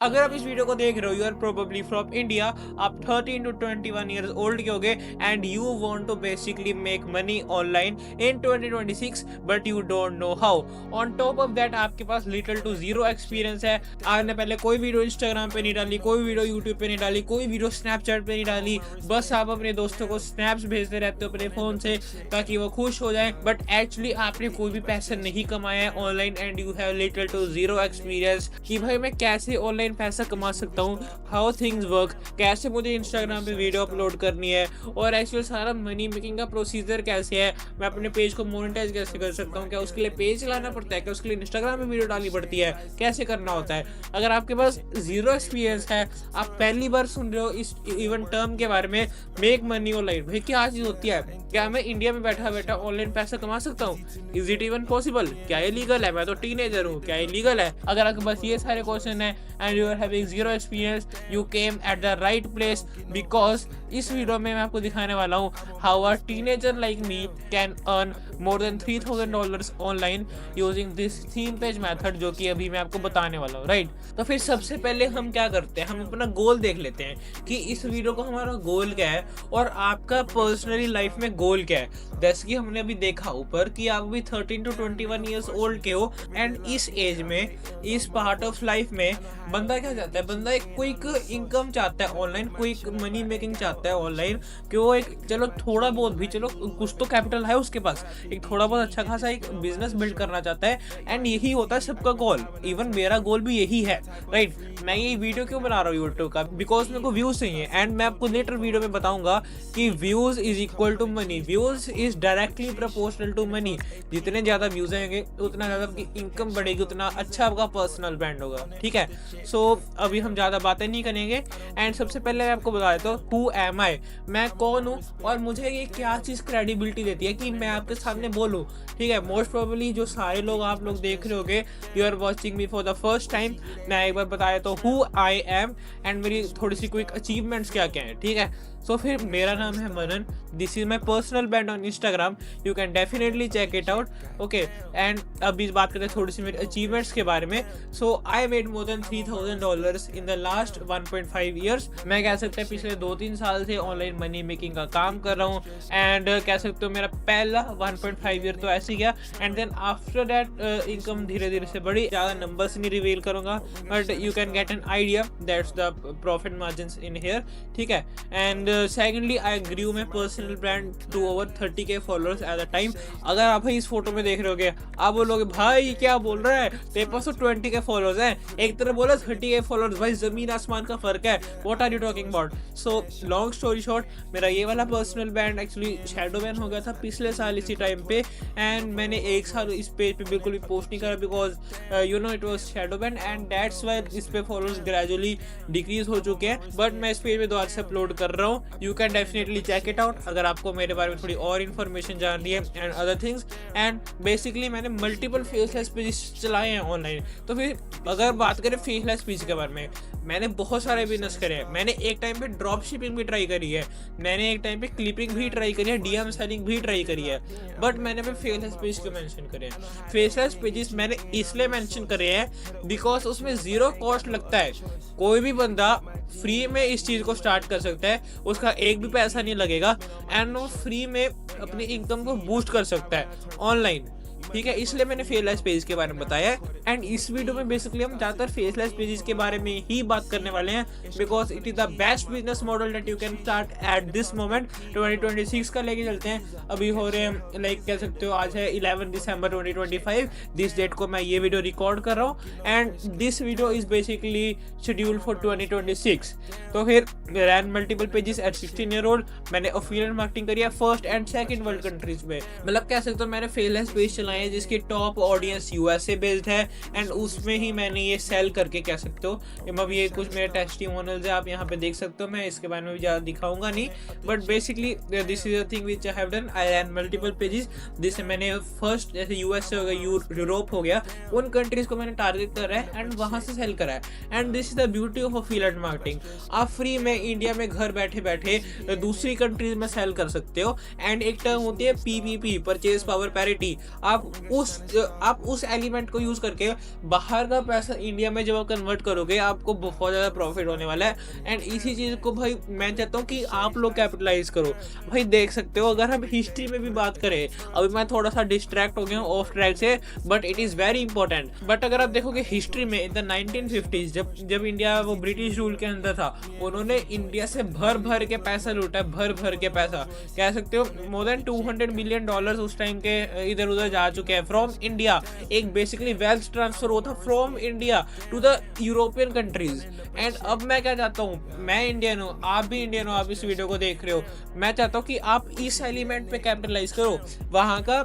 अगर आप इस वीडियो को देख रहे हो, you are probably from India, आप 13 टू 21 ईयर्स ओल्ड के होगे and you want to basically make money online in 2026 but you don't know how. On top of that आपके पास लिटिल टू जीरो एक्सपीरियंस है। आपने पहले कोई वीडियो इंस्टाग्राम पे नहीं डाली, कोई वीडियो यूट्यूब पे नहीं डाली, कोई वीडियो स्नैपचैट पे नहीं डाली, बस आप अपने दोस्तों को स्नैप्स भेजते रहते हो अपने फोन से ताकि वो खुश हो जाए, बट एक्चुअली आपने कोई भी पैसा नहीं कमाया है online and you have little to zero experience कि भाई मैं कैसे ऑनलाइन पैसा कमा सकता हूँ, हाउ थिंग्स वर्क, कैसे मुझे इंस्टाग्राम पे वीडियो अपलोड करनी है और एक्चुअली सारा मनी मेकिंग का प्रोसीजर कैसे है, मैं अपने पेज को मोनेटाइज कैसे कर सकता हूँ, क्या उसके लिए पेज चलाना पड़ता है, क्या उसके लिए इंस्टाग्राम पे वीडियो डालनी पड़ती है, कैसे करना होता है। अगर आपके पास जीरो एक्सपीरियंस है, आप पहली बार सुन रहे हो इस इवन टर्म के बारे में, मेक मनी ऑनलाइन, भाई क्या चीज होती है, क्या मैं इंडिया में बैठा बैठा ऑनलाइन पैसा कमा सकता हूँ, इज इट इवन पॉसिबल, क्या ये लीगल है, मैं तो टीनेजर हूँ, क्या ये लीगल है। अगर आपके पास ये सारे क्वेश्चन है and you are having zero experience, you came at the right place, because इस वीडियो में मैं आपको दिखाने वाला हूँ how a teenager like me can earn more than $3000 online using this theme page method, जो कि अभी मैं आपको बताने वाला हूँ, राइट। तो फिर सबसे पहले हम क्या करते हैं, हम अपना गोल देख लेते हैं कि इस वीडियो को हमारा गोल क्या है और आपका पर्सनली लाइफ में गोल क्या है। जैसे कि हमने अभी देखा ऊपर कि आप भी 13 टू 21 ईयर्स ओल्ड के हो एंड इस एज में, इस पार्ट ऑफ लाइफ में बंदा क्या चाहता है, बंदा एक क्विक इनकम चाहता है ऑनलाइन, क्विक मनी मेकिंग चाहता है ऑनलाइन, कि वो एक चलो थोड़ा बहुत भी, चलो कुछ तो कैपिटल है उसके पास, एक थोड़ा बहुत अच्छा खासा एक बिजनेस बिल्ड करना चाहता है एंड यही होता है सबका गोल। इवन मेरा गोल भी यही है, राइट। मैं ये वीडियो क्यों बना रहा हूँ यूट्यूब का, बिकॉज मेरे को व्यूज चाहिए एंड मैं आपको लेटर वीडियो में बताऊंगा कि views is equal to money, views is directly proportional to money. जितने ज्यादा व्यूज आएंगे उतना ज्यादा आपकी इनकम बढ़ेगी, उतना अच्छा आपका पर्सनल ब्रांड होगा, ठीक है। सो अभी हम ज्यादा बातें नहीं करेंगे एंड सबसे पहले मैं आपको बता देता हूँ हु एम आई, मैं कौन हूँ और मुझे ये क्या चीज क्रेडिबिलिटी देती है कि मैं आपके सामने बोलूँ, ठीक है। मोस्ट प्रोबेबली जो सारे लोग आप लोग देख रहे होगे, you are watching me for the first time, मैं एक बार बता देता हूँ हु आई एम एंड मेरी थोड़ी सी क्विक अचीवमेंट्स क्या क्या है, ठीक है। सो फिर मेरा नाम है Manan, this is my personal brand on Instagram, you can definitely check it out, okay. And अभी बात करते हैं थोड़ी सी मेरे अचीवमेंट्स के बारे में। So I made more than $3000 in the last 1.5 years. मैं कह सकते हैं पिछले 2-3 साल से ऑनलाइन मनी मेकिंग का काम कर रहा हूँ एंड कह सकते हो मेरा पहला 1.5 ईयर तो ऐसे ही गया and then after that income धीरे धीरे से बढ़ी। ज़्यादा नंबर्स नहीं रिवील करूँगा but you can get an idea, that's the profit margin in here, ठीक है। And secondly I grew my personal brand to over 30K followers at the time. अगर आप भाई इस फोटो में देख रहे होगे, आप बोलोगे भाई क्या बोल रहा है, तेरे पास तो 20K फॉलोअर्स हैं, एक तरह बोला 30K फॉलोअर्स, भाई जमीन आसमान का फर्क है, what are you talking about. So long story short, मेरा ये वाला personal brand actually shadow ban हो गया था पिछले साल इसी टाइम पे एंड मैंने एक साल इस पेज पे बिल्कुल भी पोस्ट नहीं करा because you know it was shadow ban and that's why इस पे फॉलोअर्स ग्रेजुअली डिक्रीज हो चुके हैं, बट मैं इस पेज पे दोबारा से अपलोड कर रहा हूँ, you can definitely check it out अगर आपको मेरे बारे में थोड़ी और इन्फॉर्मेशन जाननी है and other things. And basically मैंने मल्टीपल फेसलेस पेजेस चलाए हैं ऑनलाइन। तो फिर अगर बात करें फेसलेस पेज के बारे में, मैंने बहुत सारे बिजनेस करे हैं, मैंने एक टाइम पे ड्रॉप शिपिंग भी ट्राई करी है, मैंने एक टाइम पे क्लिपिंग भी ट्राई करी है, डीएम सेलिंग भी ट्राई करी है, बट मैंने पे फेसलेस पेज को मेंशन करे हैं। फेसलेस पेजेस मैंने इसलिए मेंशन करे हैं बिकॉज उसमें जीरो कॉस्ट लगता है, कोई भी बंदा फ्री में इस चीज को स्टार्ट कर सकता है, उसका एक भी पैसा नहीं लगेगा एंड वो फ्री में अपनी इनकम को बूस्ट कर सकता है ऑनलाइन, ठीक है। इसलिए मैंने फेसलेस पेज के बारे में बताया है एंड इस वीडियो में बेसिकली हम ज़्यादातर फेसलेस पेजेस के बारे में ही बात करने वाले हैं because it is the best business model that you can start at this moment. 2026 का लेके चलते हैं, अभी हो रहे हैं लाइक कह सकते हो आज है 11 दिसंबर 2025, दिस डेट को मैं ये वीडियो रिकॉर्ड कर रहा हूँ and this video is basically schedule for 2026। तो फिर ran multiple pages at 16 year old, मैंने एफिलिएट मार्केटिंग करी है first and second world countries में, मतलब कह सकते हो मैंने फेसलेस पेज चलाए हैं जिसकी टॉप ऑडियंस यूएसए बेस्ड है एंड उसमें ही मैंने ये सेल करके कह सकते हो। अब ये कुछ मेरे टेस्टिमोनियल्स है, आप यहाँ पे देख सकते हो, मैं इसके बारे में भी ज़्यादा दिखाऊंगा नहीं but basically this is a thing which I have done, I ran multiple pages जिससे मैंने फर्स्ट जैसे यूएसए हो गया, यूरोप हो गया, उन कंट्रीज को मैंने टारगेट करा है एंड वहाँ से सेल करा है and this is the beauty of affiliate marketing. आप फ्री में इंडिया में घर बैठे बैठे दूसरी कंट्रीज में सेल कर सकते हो एंड एक टर्म होती है पीपीपी, परचेज पावर पैरिटी, आप आप उस एलिमेंट को यूज करके बाहर का पैसा इंडिया में जब आप कन्वर्ट करोगे आपको बहुत ज़्यादा प्रॉफिट होने वाला है। एंड इसी चीज़ को भाई मैं चाहता हूँ कि आप लोग कैपिटलाइज करो। भाई देख सकते हो, अगर हम हिस्ट्री में भी बात करें, अभी मैं थोड़ा सा डिस्ट्रैक्ट हो गया हूँ ऑफ ट्रैक से, but it is very important. But अगर आप देखोगे हिस्ट्री में इन द 1950s जब इंडिया वो ब्रिटिश रूल के अंदर था, उन्होंने इंडिया से भर भर के पैसा लूटा है, भर भर के पैसा कह सकते हो। मोर देन $200 बिलियन उस टाइम के इधर उधर जा चुके हैं फ्रॉम इंडिया। एक बेसिकली वेल्थ ट्रांसफर होता from India to the European countries. And अब मैं क्या चाहता हूँ, मैं इंडियन हूँ, आप भी इंडियन हो, आप इस वीडियो को देख रहे हो, मैं चाहता हूँ कि आप इस एलिमेंट पे कैपिटलाइज करो। वहाँ का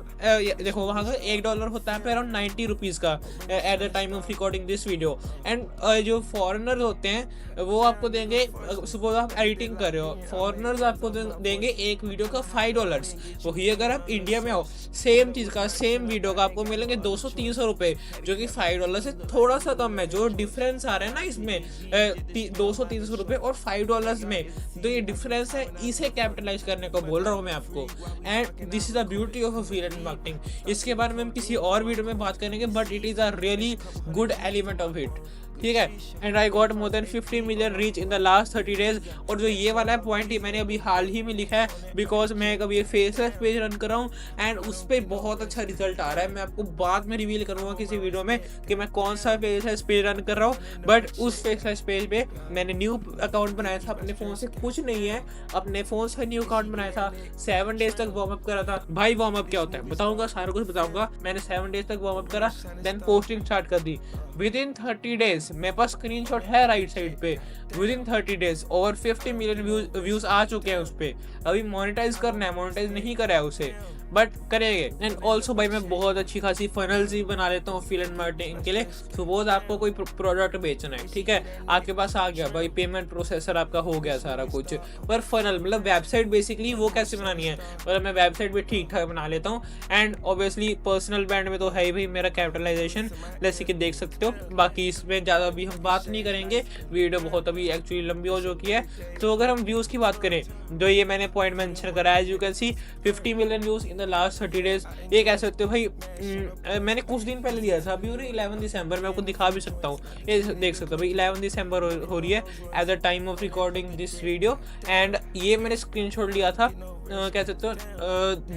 देखो, वहाँ का $1 होता है अराउंड 90 रुपीज़ का eight the time of recording this video. And जो फॉरेनर होते हैं वो आपको देंगे, सपोज आप एडिटिंग कर रहे हो, फॉरेनर्स आपको देंगे एक वीडियो का $5। वही अगर आप इंडिया में हो, सेम चीज़ का सेम वीडियो का आपको मिलेंगे 200-300 रुपये, जो कि $5 से थोड़ा सा कम है। जो डिफरेंस आ रहा है ना इसमें 200-300 रुपये और $5 में, तो ये डिफरेंस है, इसे कैपिटलाइज करने को बोल रहा हूँ मैं आपको। And this is the beauty of affiliate marketing. इसके बारे में हम किसी और वीडियो में बात करेंगे, but it is a really good element of it, ठीक है। And I got more than 50 million reach in the last 30 days. और जो ये वाला पॉइंट ही मैंने अभी हाल ही में लिखा है, बिकॉज मैं कभी फेसलेस पेज रन कर रहा हूँ एंड उस पर बहुत अच्छा रिजल्ट आ रहा है। मैं आपको बाद में रिवील करूँगा किसी वीडियो में कि मैं कौन सा फेसलेस पेज रन कर रहा हूँ। बट उस फेसलेस पेज पे मैंने न्यू अकाउंट बनाया था अपने फ़ोन से, कुछ नहीं है, अपने फ़ोन से न्यू अकाउंट बनाया था। 7 डेज तक वार्म अप करा था। भाई वार्म अप क्या होता है बताऊँगा, सारा कुछ बताऊँगा। मैंने 7 डेज तक वार्म अप करा, देन पोस्टिंग स्टार्ट कर दी। विद इन 30 डेज, मेरे पास स्क्रीनशॉट है राइट साइड पे, within 30 days over 50 million views आ चुके हैं उस पर। अभी मोनेटाइज करना है, मोनेटाइज नहीं करा है उसे, बट करेंगे। एंड ऑल्सो भाई मैं बहुत अच्छी खासी फनल्स भी बना लेता हूँ अफिलिएट मार्केटिंग के लिए। सपोज आपको कोई प्रोडक्ट बेचना है, ठीक है, आपके पास आ गया भाई, पेमेंट प्रोसेसर आपका हो गया सारा कुछ, पर फनल मतलब वेबसाइट बेसिकली वो कैसे बनानी है, मतलब मैं वेबसाइट भी ठीक ठाक बना लेता हूँ। एंड ऑब्वियसली पर्सनल ब्रांड में तो है ही भाई मेरा कैपिटलाइजेशन, जैसे कि देख सकते हो। बाकी इसमें ज़्यादा अभी हम बात नहीं करेंगे, वीडियो बहुत अभी एक्चुअली लंबी हो चुकी है। तो अगर हम व्यूज़ की बात करें, जो ये मैंने पॉइंट मेंशन करा है, as you can see 50 million views in the last 30 days. ये कह सकते हो भाई, मैंने कुछ दिन पहले दिया था, अभी हो रही 11 दिसंबर, मैं आपको दिखा भी सकता हूँ, ये देख सकते हो भाई 11 दिसंबर हो रही है eight the time of recording this video. And ये मैंने स्क्रीनशॉट लिया था कह सकते हो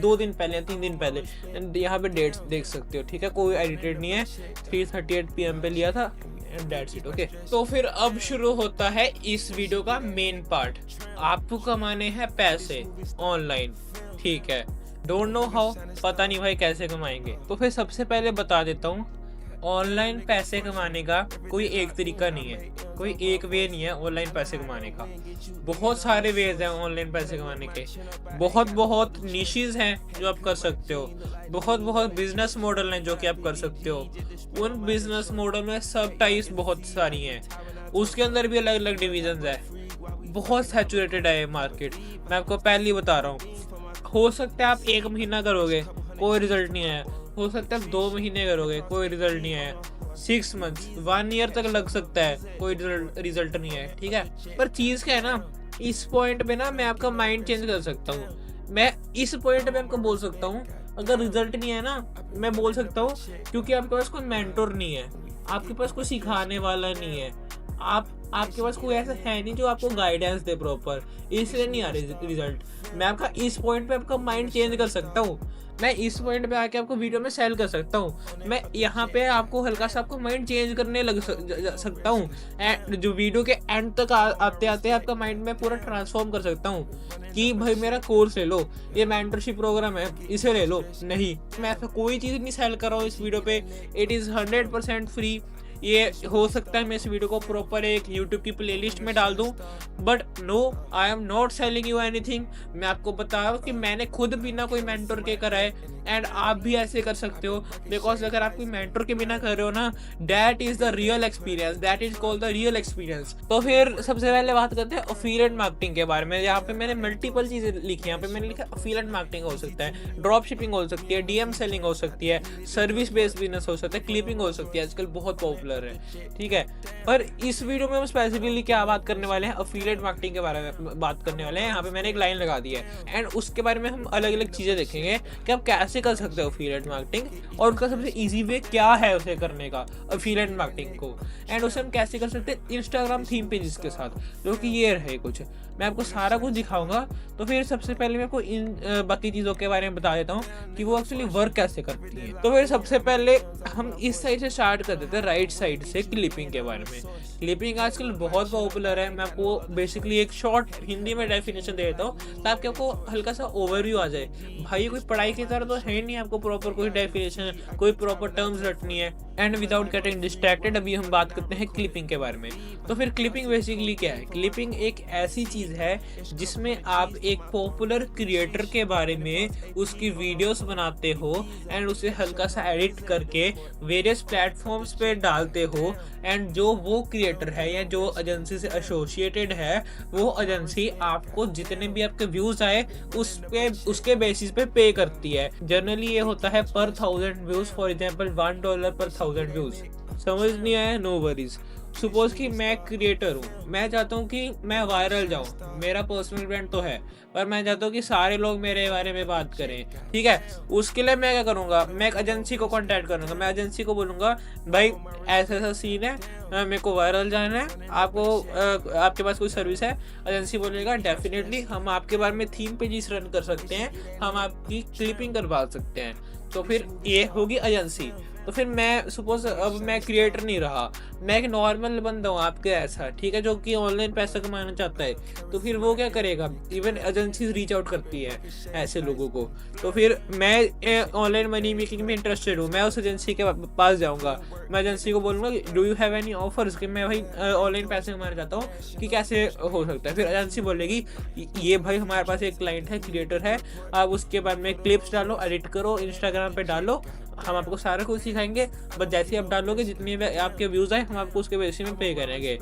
2 दिन पहले, 3 दिन पहले। यहाँ पे डेट्स देख सकते हो, ठीक है, कोई एडिटेड नहीं है, 3:38 PM पे लिया था। That's it, okay? तो फिर अब शुरू होता है इस वीडियो का मेन पार्ट। आपको कमाने हैं पैसे ऑनलाइन, ठीक है, डोंट नो हाउ, पता नहीं भाई कैसे कमाएंगे। तो फिर सबसे पहले बता देता हूँ, ऑनलाइन पैसे कमाने का कोई एक तरीका नहीं है, कोई एक वे नहीं है ऑनलाइन पैसे कमाने का। बहुत सारे वेज हैं ऑनलाइन पैसे कमाने के, बहुत निशेस हैं जो आप कर सकते हो, बहुत बिजनेस मॉडल हैं जो कि आप कर सकते हो। उन बिजनेस मॉडल में सब टाइप्स बहुत सारी हैं, उसके अंदर भी अलग अलग डिविजन्स है, बहुत सैचुरेटेड है ये मार्केट। मैं आपको पहले ही बता रहा हूँ, हो सकता है आप 1 महीना करोगे कोई रिजल्ट नहीं आया, हो सकता है 2 महीने करोगे कोई रिजल्ट नहीं आया, 6 मंथ्स 1 ईयर तक लग सकता है कोई रिजल्ट नहीं है, ठीक है। पर चीज़ क्या है ना, इस पॉइंट पे ना मैं आपका माइंड चेंज कर सकता हूँ। मैं इस पॉइंट पे आपको बोल सकता हूँ, अगर रिजल्ट नहीं है ना, मैं बोल सकता हूँ क्योंकि आपके पास कोई मेंटोर नहीं है, आपके पास कोई सिखाने वाला नहीं है, आपके पास कोई ऐसा है नहीं जो आपको गाइडेंस दे प्रॉपर, इसलिए नहीं आ रही रिजल्ट। मैं आपका इस पॉइंट पे आपका माइंड चेंज कर सकता हूँ, मैं इस पॉइंट पे आके आपको वीडियो में सेल कर सकता हूँ, मैं यहाँ पे आपको हल्का सा आपको माइंड चेंज करने लग सकता हूँ। एंड जो वीडियो के एंड तक आते आते आपका माइंड में पूरा ट्रांसफॉर्म कर सकता हूँ कि भाई मेरा कोर्स ले लो, ये मेंटरशिप प्रोग्राम है, इसे ले लो। नहीं, मैं ऐसा कोई चीज़ नहीं सेल कर रहा हूँ इस वीडियो पे, इट इज़ 100% फ्री। ये हो सकता है मैं इस वीडियो को प्रॉपर एक YouTube की प्लेलिस्ट में डाल दूं, but no, I am not selling you anything. मैं आपको बता रहा हूँ कि मैंने खुद बिना कोई मेंटर के करा है, एंड आप भी ऐसे कर सकते हो। बिकॉज अगर आप कोई मेंटर के बिना कर रहे हो ना, that is the real experience, that is called the real experience. तो फिर सबसे पहले बात करते हैं अफिलिएट मार्केटिंग के बारे में। यहाँ पे मैंने मल्टीपल चीज़ें लिखी, यहाँ पे मैंने लिखा अफिलिएट मार्केटिंग हो सकता है, ड्रॉप शिपिंग हो सकती है, DM सेलिंग हो सकती है, सर्विस बेस्ड बिजनेस हो सकता है, क्लिपिंग हो सकती है, आजकल बहुत पॉपुलर है, ठीक है। पर इस वीडियो में हम स्पेसिफिकली क्या बात करने वाले हैं, अफिलिएट मार्केटिंग के बारे में बात करने वाले हैं। यहाँ पे मैंने एक लाइन लगा दी है, एंड उसके बारे में हम अलग अलग चीज़ें देखेंगे कि आप कैसे कैसे कर सकते हो एफिलिएट मार्केटिंग और उसका सबसे इजी वे क्या है उसे करने का एफिलिएट मार्केटिंग को, एंड उसे हम कैसे कर सकते हैं इंस्टाग्राम थीम पेजेस के साथ, जो कि ये रहे कुछ। मैं आपको सारा कुछ दिखाऊंगा। तो फिर सबसे पहले मैं आपको इन बाकी चीज़ों के बारे में बता देता हूँ कि वो एक्चुअली वर्क कैसे करती है। तो फिर सबसे पहले हम इस साइड से स्टार्ट कर देते हैं, राइट साइड से, क्लिपिंग के बारे में। क्लिपिंग आजकल बहुत पॉपुलर है। मैं आपको बेसिकली एक शॉर्ट हिंदी में डेफिनेशन दे देता हूँ ताकि आपको हल्का सा ओवरव्यू आ जाए। भाई कोई पढ़ाई की तरह तो है नहीं, आपको प्रॉपर कोई डेफिनेशन, कोई प्रॉपर टर्म्स रटनी है। एंड विदाउट गेटिंग डिस्ट्रैक्टेड, अभी हम बात करते हैं क्लिपिंग के बारे में। तो फिर क्लिपिंग बेसिकली क्या है? क्लिपिंग एक ऐसी चीज़ है जिसमें आप एक पॉपुलर क्रिएटर के बारे में उसकी वीडियोस बनाते हो एंड उसे हल्का सा एडिट करके वेरियस प्लेटफॉर्म्स पे डालते हो, एंड जो वो क्रिएटर है या जो एजेंसी से एसोसिएटेड है वो एजेंसी आपको जितने भी आपके व्यूज आए उसके बेसिस पे पे करती है। जनरली ये होता है पर 1000 व्यूज, फॉर एग्जांपल $1 पर 1000 व्यूज। समझ नहीं आया? No worries. सपोज कि मैं क्रिएटर हूँ, मैं चाहता हूँ कि मैं वायरल जाऊँ, मेरा पर्सनल ब्रांड तो है, पर मैं चाहता हूँ कि सारे लोग मेरे बारे में बात करें। ठीक है, उसके लिए मैं क्या करूँगा? मैं एक एजेंसी को कांटेक्ट करूँगा। मैं एजेंसी को बोलूँगा भाई ऐसा ऐसा सीन है, मेरे को वायरल जाना है, आपके पास कोई सर्विस है? एजेंसी बोलेगा डेफिनेटली हम आपके बारे में थीम पेजेस रन कर सकते हैं, हम आपकी क्लिपिंग करवा सकते हैं। तो फिर ये होगी एजेंसी। तो फिर मैं सपोज अब मैं क्रिएटर नहीं रहा, मैं एक नॉर्मल बंदा हूँ आपके ऐसा, ठीक है, जो कि ऑनलाइन पैसा कमाना चाहता है। तो फिर वो क्या करेगा? इवन एजेंसीज रीच आउट करती है ऐसे लोगों को। तो फिर मैं ऑनलाइन मनी मेकिंग में इंटरेस्टेड हूँ, मैं उस एजेंसी के पास जाऊँगा। मैं एजेंसी को बोलूँगा do you have any offers, कि मैं भाई ऑनलाइन पैसे कमाना चाहता हूँ, कि कैसे हो सकता है। फिर एजेंसी बोलेगी ये भाई हमारे पास एक क्लाइंट है, क्रिएटर है, आप उसके बारे में क्लिप्स डालो, एडिट करो, इंस्टाग्राम पे डालो, हम आपको सारा कुछ सिखाएंगे। बस जैसे ही आप डालोगे, जितने भी आपके व्यूज़ आए हम आपको उसके बेसिस में पे करेंगे।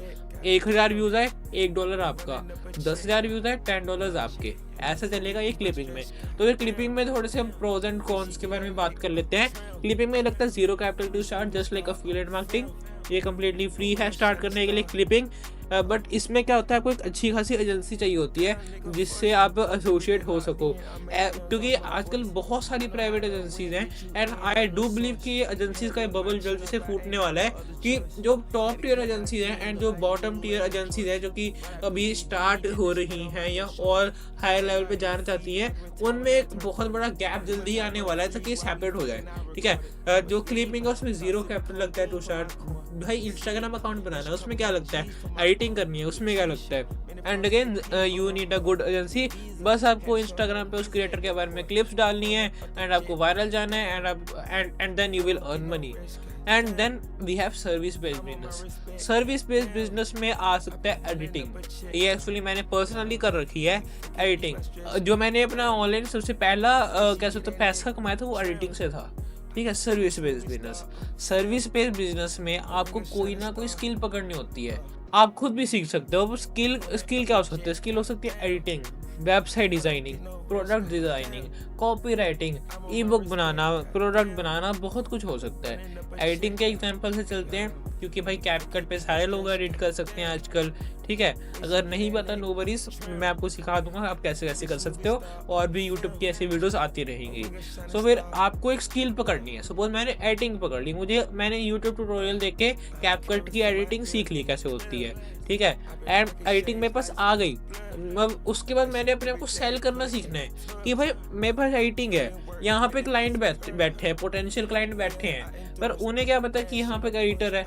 1000 व्यूज़ आए $1 आपका, 10,000 व्यूज़ आए $10 आपके। ऐसा चलेगा ये क्लिपिंग में। तो फिर क्लिपिंग में थोड़े से हम प्रोज एंड कॉन्स के बारे में बात कर लेते हैं। क्लिपिंग में लगता है zero capital to start, just like affiliate marketing. ये कम्प्लीटली फ्री है स्टार्ट करने के लिए क्लिपिंग। बट इसमें क्या होता है, आपको एक अच्छी खासी एजेंसी चाहिए होती है जिससे आप एसोसिएट हो सको, क्योंकि आजकल बहुत सारी प्राइवेट एजेंसीज हैं। एंड आई डू बिलीव कि एजेंसीज का बबल जल्द से फूटने वाला है, कि जो टॉप टियर एजेंसीज हैं एंड जो बॉटम टियर एजेंसीज हैं जो कि अभी स्टार्ट हो रही हैं या और हायर लेवल पे जाना चाहती हैं, उनमें एक बहुत बड़ा गैप जल्दी आने वाला है ताकि सेपरेट हो जाए। ठीक है, जो क्लिपिंग है उसमें जीरो कैपिटल लगता है टू स्टार्ट। भाई इंस्टाग्राम अकाउंट बनाना है, उसमें क्या लगता है? एडिटिंग करनी है, उसमें क्या लगता है? And again you need a good agency. बस आपको इंस्टाग्राम पे उस क्रिएटर के बारे में क्लिप्स डालनी है एंड आपको वायरल जाना है, and then you will earn money. And then we have service based business. Service based business में आ सकता है एडिटिंग। ये एक्चुअली मैंने पर्सनली कर रखी है एडिटिंग। जो मैंने अपना ऑनलाइन सबसे पहला कह सकते हो पैसा कमाया था वो एडिटिंग से था। ठीक है, service based business. Service based business में आपको कोई ना कोई स्किल पकड़नी होती है, आप खुद भी सीख सकते हो। स्किल क्या हो सकती है? स्किल हो सकती है editing, website designing, product designing, copywriting, ebook बनाना, प्रोडक्ट बनाना, बहुत कुछ हो सकता है। एडिटिंग के एग्जांपल से चलते हैं, क्योंकि भाई कैपकट पे सारे लोग एडिट कर सकते हैं आजकल। ठीक है, अगर नहीं पता नो वरीज, मैं आपको सिखा दूंगा आप कैसे कैसे कर सकते हो, और भी यूट्यूब की ऐसी वीडियोस आती रहेंगी। सो फिर आपको एक स्किल पकड़नी है। सपोज मैंने एडिटिंग पकड़ ली, मैंने यूट्यूब ट्यूटोरियल देख के कैपकट की एडिटिंग सीख ली कैसे होती है। ठीक है, एंड एडिटिंग मेरे पास आ गई। उसके बाद मैंने अपने आप को सेल करना सीखना है कि भाई मेरे पास एडिटिंग है, यहाँ पे क्लाइंट बैठे हैं, पोटेंशियल क्लाइंट बैठे हैं, पर उन्हें क्या पता कि यहाँ पे एडिटर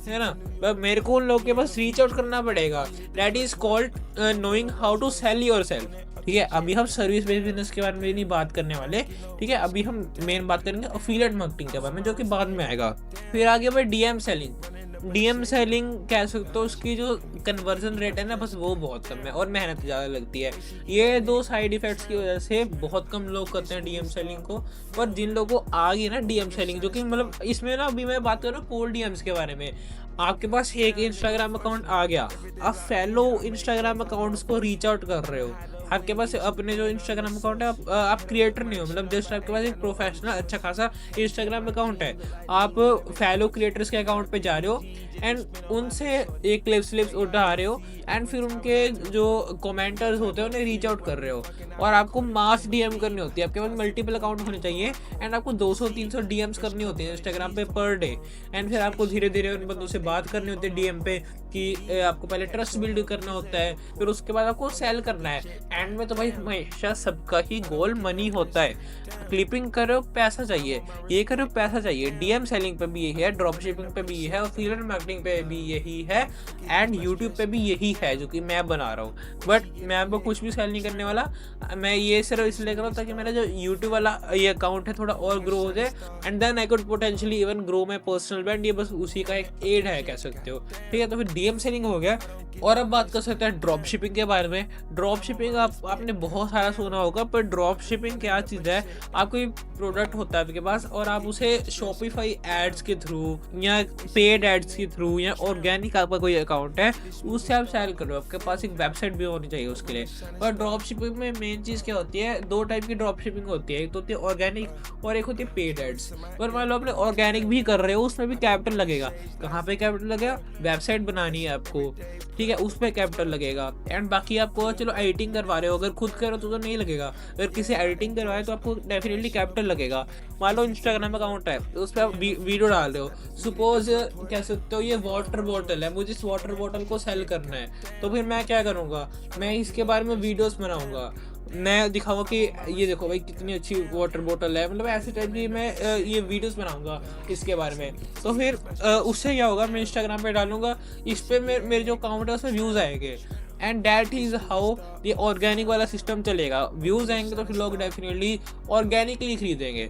है ना? मेरे को उन लोगों के पास रीच आउट करना पड़ेगा। That is called knowing how to sell yourself. ठीक है, अभी हम सर्विस बेस्ड बिजनेस के बारे में नहीं बात करने वाले। ठीक है, अभी हम मेन बात करेंगे एफिलिएट मार्केटिंग के बारे में, जो कि बाद में आएगा। फिर आगे भाई डीएम सेलिंग। डीएम सेलिंग कह सकते हो, उसकी जो कन्वर्जन रेट है ना, बस वो बहुत कम है और मेहनत ज़्यादा लगती है। ये दो साइड इफेक्ट्स की वजह से बहुत कम लोग करते हैं डीएम सेलिंग को। पर जिन लोगों को आ गई ना डीएम सेलिंग, जो कि मतलब इसमें ना अभी मैं बात कर रहा हूँ कोल्ड डीएम्स के बारे में। आपके पास एक इंस्टाग्राम अकाउंट आ गया, आप फैलो इंस्टाग्राम अकाउंट्स को रीच आउट कर रहे हो। आपके पास अपने जो इंस्टाग्राम अकाउंट है, आप क्रिएटर नहीं हो, मतलब जस्ट आपके पास एक प्रोफेशनल अच्छा खासा इंस्टाग्राम अकाउंट है। आप फैलो क्रिएटर्स के अकाउंट पे जा रहे हो एंड उनसे एक क्लिप्स उठा रहे हो एंड फिर उनके जो कमेंटर्स होते हैं उन्हें रीच आउट कर रहे हो, और आपको मास डीएम करनी होती है। आपके पास मल्टीपल अकाउंट होने चाहिए एंड आपको 200-300 डीएम्स करनी होती है इंस्टाग्राम पे पर डे। एंड फिर आपको धीरे धीरे उन बंदों से बात करनी होती है डीएम पे कि आपको पहले ट्रस्ट बिल्ड करना होता है, फिर उसके बाद आपको सेल करना है। एंड में तो भाई हमेशा सबका ही गोल मनी होता है। क्लिपिंग करो पैसा चाहिए, ये करो पैसा चाहिए, डीएम सेलिंग पे भी यही है, ड्रॉप शिपिंग पे भी यही है, अफिलिएट मार्केटिंग पे भी यही है, एंड यूट्यूब पे भी यही है जो कि मैं बना रहा हूँ। बट मैं आपको कुछ भी सेल नहीं करने वाला, मैं ये सिर्फ इसलिए कर रहा हूँ ताकि मेरा जो यूट्यूब वाला ये अकाउंट है थोड़ा और ग्रो हो जाए, and then I could potentially even grow my personal brand. ये बस उसी का एक एड है कह सकते हो, ठीक है। तो फिर डीएम सेलिंग हो गया, और अब बात कर सकते हैं ड्रॉप शिपिंग के बारे में। ड्रॉप शिपिंग आपने बहुत सारा सुना होगा, पर ड्रॉप शिपिंग क्या चीज़ है? आपको एक प्रोडक्ट होता है आपके पास और आप उसे शॉपिफाई एड्स के थ्रू या पेड एड्स के थ्रू या ऑर्गेनिक आपका कोई अकाउंट है उससे आप सेल करो। आपके पास एक वेबसाइट भी होनी चाहिए उसके लिए। और ड्रॉप शिपिंग में मेन चीज़ क्या होती है? दो टाइप की ड्रॉप शिपिंग होती है, एक तो होती है ऑर्गेनिक और एक होती है पेड एड्स। पर मान लो आपने ऑर्गेनिक भी कर रहे हो, उसमें भी कैपिटल लगेगा। कहाँ पे कैपिटल लगेगा? वेबसाइट बनानी है आपको, ठीक है, उस पर कैपिटल लगेगा। एंड बाकी आपको चलो एडिटिंग करवा रहे हो, अगर खुद करो तो नहीं लगेगा, अगर किसी एडिटिंग करवाए तो आपको डेफिनेटली कैपिटल लगेगा। मान लो इंस्टाग्राम अकाउंट है तो उस पर आप वीडियो डाल रहे हो, सपोज कह सकते हो ये वाटर बॉटल है, मुझे इस वाटर बॉटल को सेल करना है, तो फिर मैं क्या करूँगा? मैं इसके बारे में वीडियोस बनाऊँगा, मैं दिखाऊंगा कि ये देखो भाई कितनी अच्छी वाटर बॉटल है, मतलब ऐसे टाइप की मैं ये वीडियोस बनाऊंगा इसके बारे में। तो फिर उससे क्या होगा? मैं इंस्टाग्राम पे डालूंगा, इस पर मेरे जो अकाउंट है उसमें व्यूज़ आएंगे, एंड दैट इज़ हाउ ये ऑर्गेनिक वाला सिस्टम चलेगा। व्यूज़ आएंगे तो फिर लोग डेफिनेटली ऑर्गेनिकली खरीदेंगे।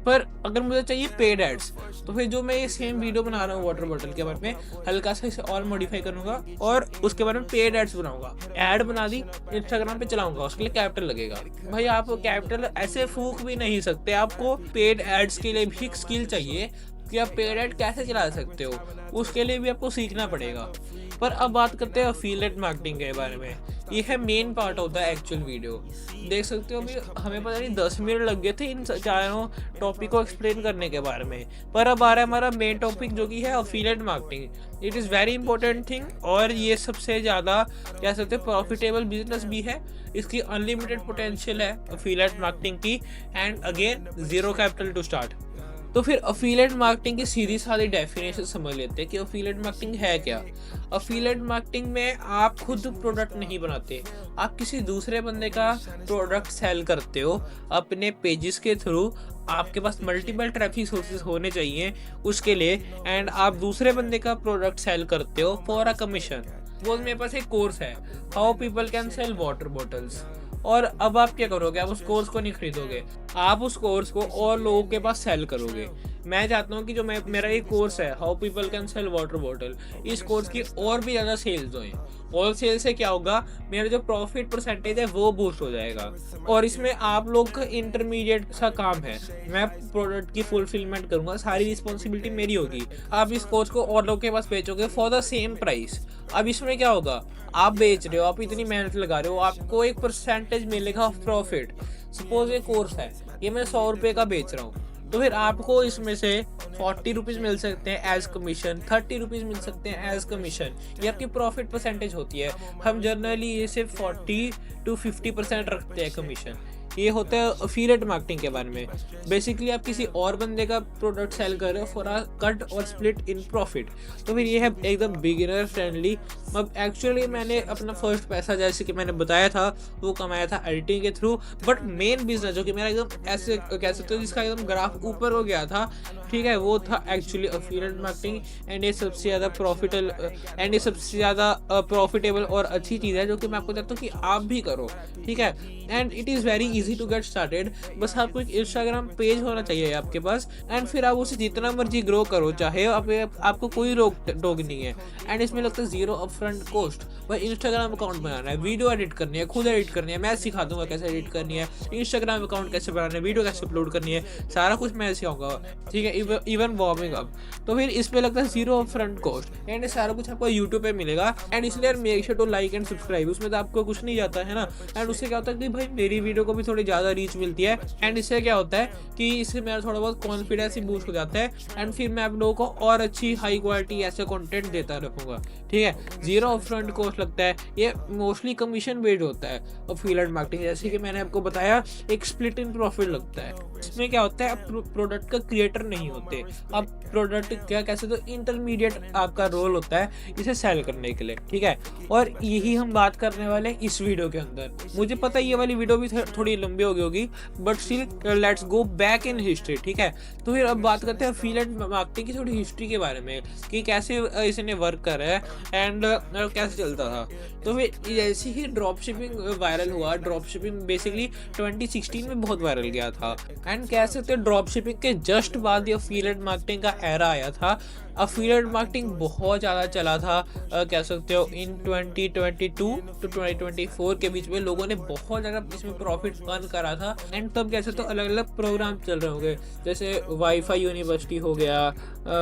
पर अगर मुझे चाहिए पेड एड्स, तो फिर जो मैं ये सेम वीडियो बना रहा हूँ वाटर बॉटल के बारे में, हल्का सा इसे और मॉडिफाई करूँगा और उसके बारे में पेड एड्स बनाऊंगा। ऐड बना दी, इंस्टाग्राम पे चलाऊंगा, उसके लिए कैपिटल लगेगा। भाई आप कैपिटल ऐसे फूक भी नहीं सकते, आपको पेड एड्स के लिए भी स्किल चाहिए कि आप पेड एड कैसे चला सकते हो, उसके लिए भी आपको सीखना पड़ेगा। पर अब बात करते हैं अफिलिएट मार्केटिंग के बारे में। ये है मेन पार्ट होता है एक्चुअल वीडियो। देख सकते हो अभी हमें पता नहीं 10 मिनट लग गए थे इन चारों टॉपिक को एक्सप्लेन करने के बारे में, पर अब आ रहा है हमारा मेन टॉपिक जो कि है affiliate marketing. It is very important thing, और ये सबसे ज़्यादा कह सकते हैं प्रॉफिटेबल बिजनेस भी है। इसकी अनलिमिटेड पोटेंशियल है अफिलिएट मार्केटिंग की, and again zero capital to start. तो फिर अफिलिएट मार्केटिंग की सीधी सादी डेफिनेशन समझ लेते हैं कि अफिलिएट मार्केटिंग है क्या। अफिलिएट मार्केटिंग में आप खुद प्रोडक्ट नहीं बनाते, आप किसी दूसरे बंदे का प्रोडक्ट सेल करते हो अपने पेजेस के थ्रू। आपके पास मल्टीपल ट्रैफिक सोर्सेज होने चाहिए उसके लिए, एंड आप दूसरे बंदे का प्रोडक्ट सेल करते हो फॉर अ कमीशन। वो मेरे पास एक कोर्स है, how people can sell water bottles, और अब आप क्या करोगे? आप उस कोर्स को नहीं खरीदोगे, आप उस कोर्स को और लोगों के पास सेल करोगे। मैं चाहता हूँ कि जो मेरा ये कोर्स है how people can sell water bottle, इस कोर्स की और भी ज़्यादा सेल्स हों, और सेल से क्या होगा? मेरा जो प्रॉफिट परसेंटेज है वो बूस्ट हो जाएगा। और इसमें आप लोग का इंटरमीडिएट सा काम है, मैं प्रोडक्ट की फुलफिलमेंट करूँगा, सारी रिस्पॉन्सिबिलिटी मेरी होगी। आप इस कोर्स को और लोगों के पास बेचोगे फॉर द सेम प्राइस। अब इसमें क्या होगा? आप बेच रहे हो, आप इतनी मेहनत लगा रहे हो, आपको एक परसेंटेज मिलेगा ऑफ प्रॉफिट। सपोज ये कोर्स है, ये मैं 100 रुपये का बेच रहा हूँ, तो फिर आपको इसमें से 40 रुपीज़ मिल सकते हैं एज कमीशन, 30 रुपीज़ मिल सकते हैं एज कमीशन। ये आपकी प्रॉफिट परसेंटेज होती है। हम जनरली ये सिर्फ 40 to 50% रखते हैं कमीशन। ये होता है अफिलिएट मार्केटिंग के बारे में। बेसिकली आप किसी और बंदे का प्रोडक्ट सेल कर रहे हो फॉर अ कट और स्प्लिट इन प्रॉफिट। तो फिर ये है एकदम बिगिनर फ्रेंडली। अब एक्चुअली मैंने अपना फर्स्ट पैसा जैसे कि मैंने बताया था वो कमाया था एडिटिंग के थ्रू, बट मेन बिजनेस जो कि मेरा एकदम ऐसे कह सकते हो जिसका एकदम ग्राफ ऊपर हो गया था, ठीक है, वो था एक्चुअली अफिलिएट मार्केटिंग। एंड ये सबसे ज़्यादा प्रॉफिटेबल और अच्छी चीज़ है जो कि मैं आपको चाहता हूँ कि आप भी करो, ठीक है। And it is very easy to get started. बस आपको एक इंस्टाग्राम पेज होना चाहिए आपके पास, एंड फिर आप उसे जितना मर्जी ग्रो करो, चाहे आपको कोई रोक टोक नहीं है। एंड इसमें लगता है जीरो अपफ्रंट कॉस्ट। भाई इंस्टाग्राम अकाउंट बनाना है, वीडियो एडिट करनी है, खुद एडिट करनी है, मैं सिखा दूंगा कैसे एडिट करनी है, इंस्टाग्राम अकाउंट कैसे बनाना है, वीडियो कैसे अपलोड करनी है, सारा कुछ मैं सिखाऊंगा, ठीक है, इवन वार्मिंग अप। तो फिर इस पे लगता है जीरो अपफ्रंट कॉस्ट, एंड सारा कुछ आपको यूट्यूब पे मिलेगा। एंड इसलिए make sure to like and subscribe, उसमें तो आपको कुछ नहीं जाता है ना। एंड उससे क्या होता है कि भाई मेरी वीडियो को भी थोड़ी ज़्यादा रीच मिलती है, एंड इससे क्या होता है कि इससे मेरा थोड़ा बहुत कॉन्फिडेंस ही बूस्ट हो जाता है, एंड फिर मैं आप लोगों को और अच्छी हाई क्वालिटी ऐसे कंटेंट देता रहूँगा। ठीक है, जीरो अपफ्रंट कॉस्ट लगता है, ये मोस्टली कमीशन बेस्ड होता है अफिलिएट मार्केटिंग। जैसे कि मैंने आपको बताया, एक स्प्लिट इन प्रॉफिट लगता है। इसमें क्या होता है, आप प्रोडक्ट का क्रिएटर नहीं होते, आप प्रोडक्ट क्या कैसे तो इंटरमीडिएट आपका रोल होता है इसे सेल करने के लिए। ठीक है, और यही हम बात करने वाले हैं इस वीडियो के अंदर। मुझे पता है ये वाली वीडियो भी थोड़ी लंबी हो गई होगी, but still let's go back in history. ठीक है, तो फिर अब बात करते हैं अफिलिएट मार्केटिंग की थोड़ी हिस्ट्री के बारे में कि कैसे इसने वर्क करा है एंड कैसे चलता था। तो फिर जैसे ही ड्रॉप शिपिंग वायरल हुआ, ड्रॉप शिपिंग बेसिकली 2016 में बहुत वायरल गया था, एंड कैसे तो ड्रॉप शिपिंग के जस्ट बाद ये अफिलिएट मार्केटिंग का एरा आया था। अफिलिएट मार्केटिंग बहुत ज़्यादा चला था, कह सकते हो इन 2022 टू 2024 के बीच में लोगों ने बहुत ज़्यादा इसमें प्रॉफिट अर्न करा था। एंड तब कैसे तो अलग अलग प्रोग्राम चल रहे होंगे, जैसे वाईफाई यूनिवर्सिटी हो गया,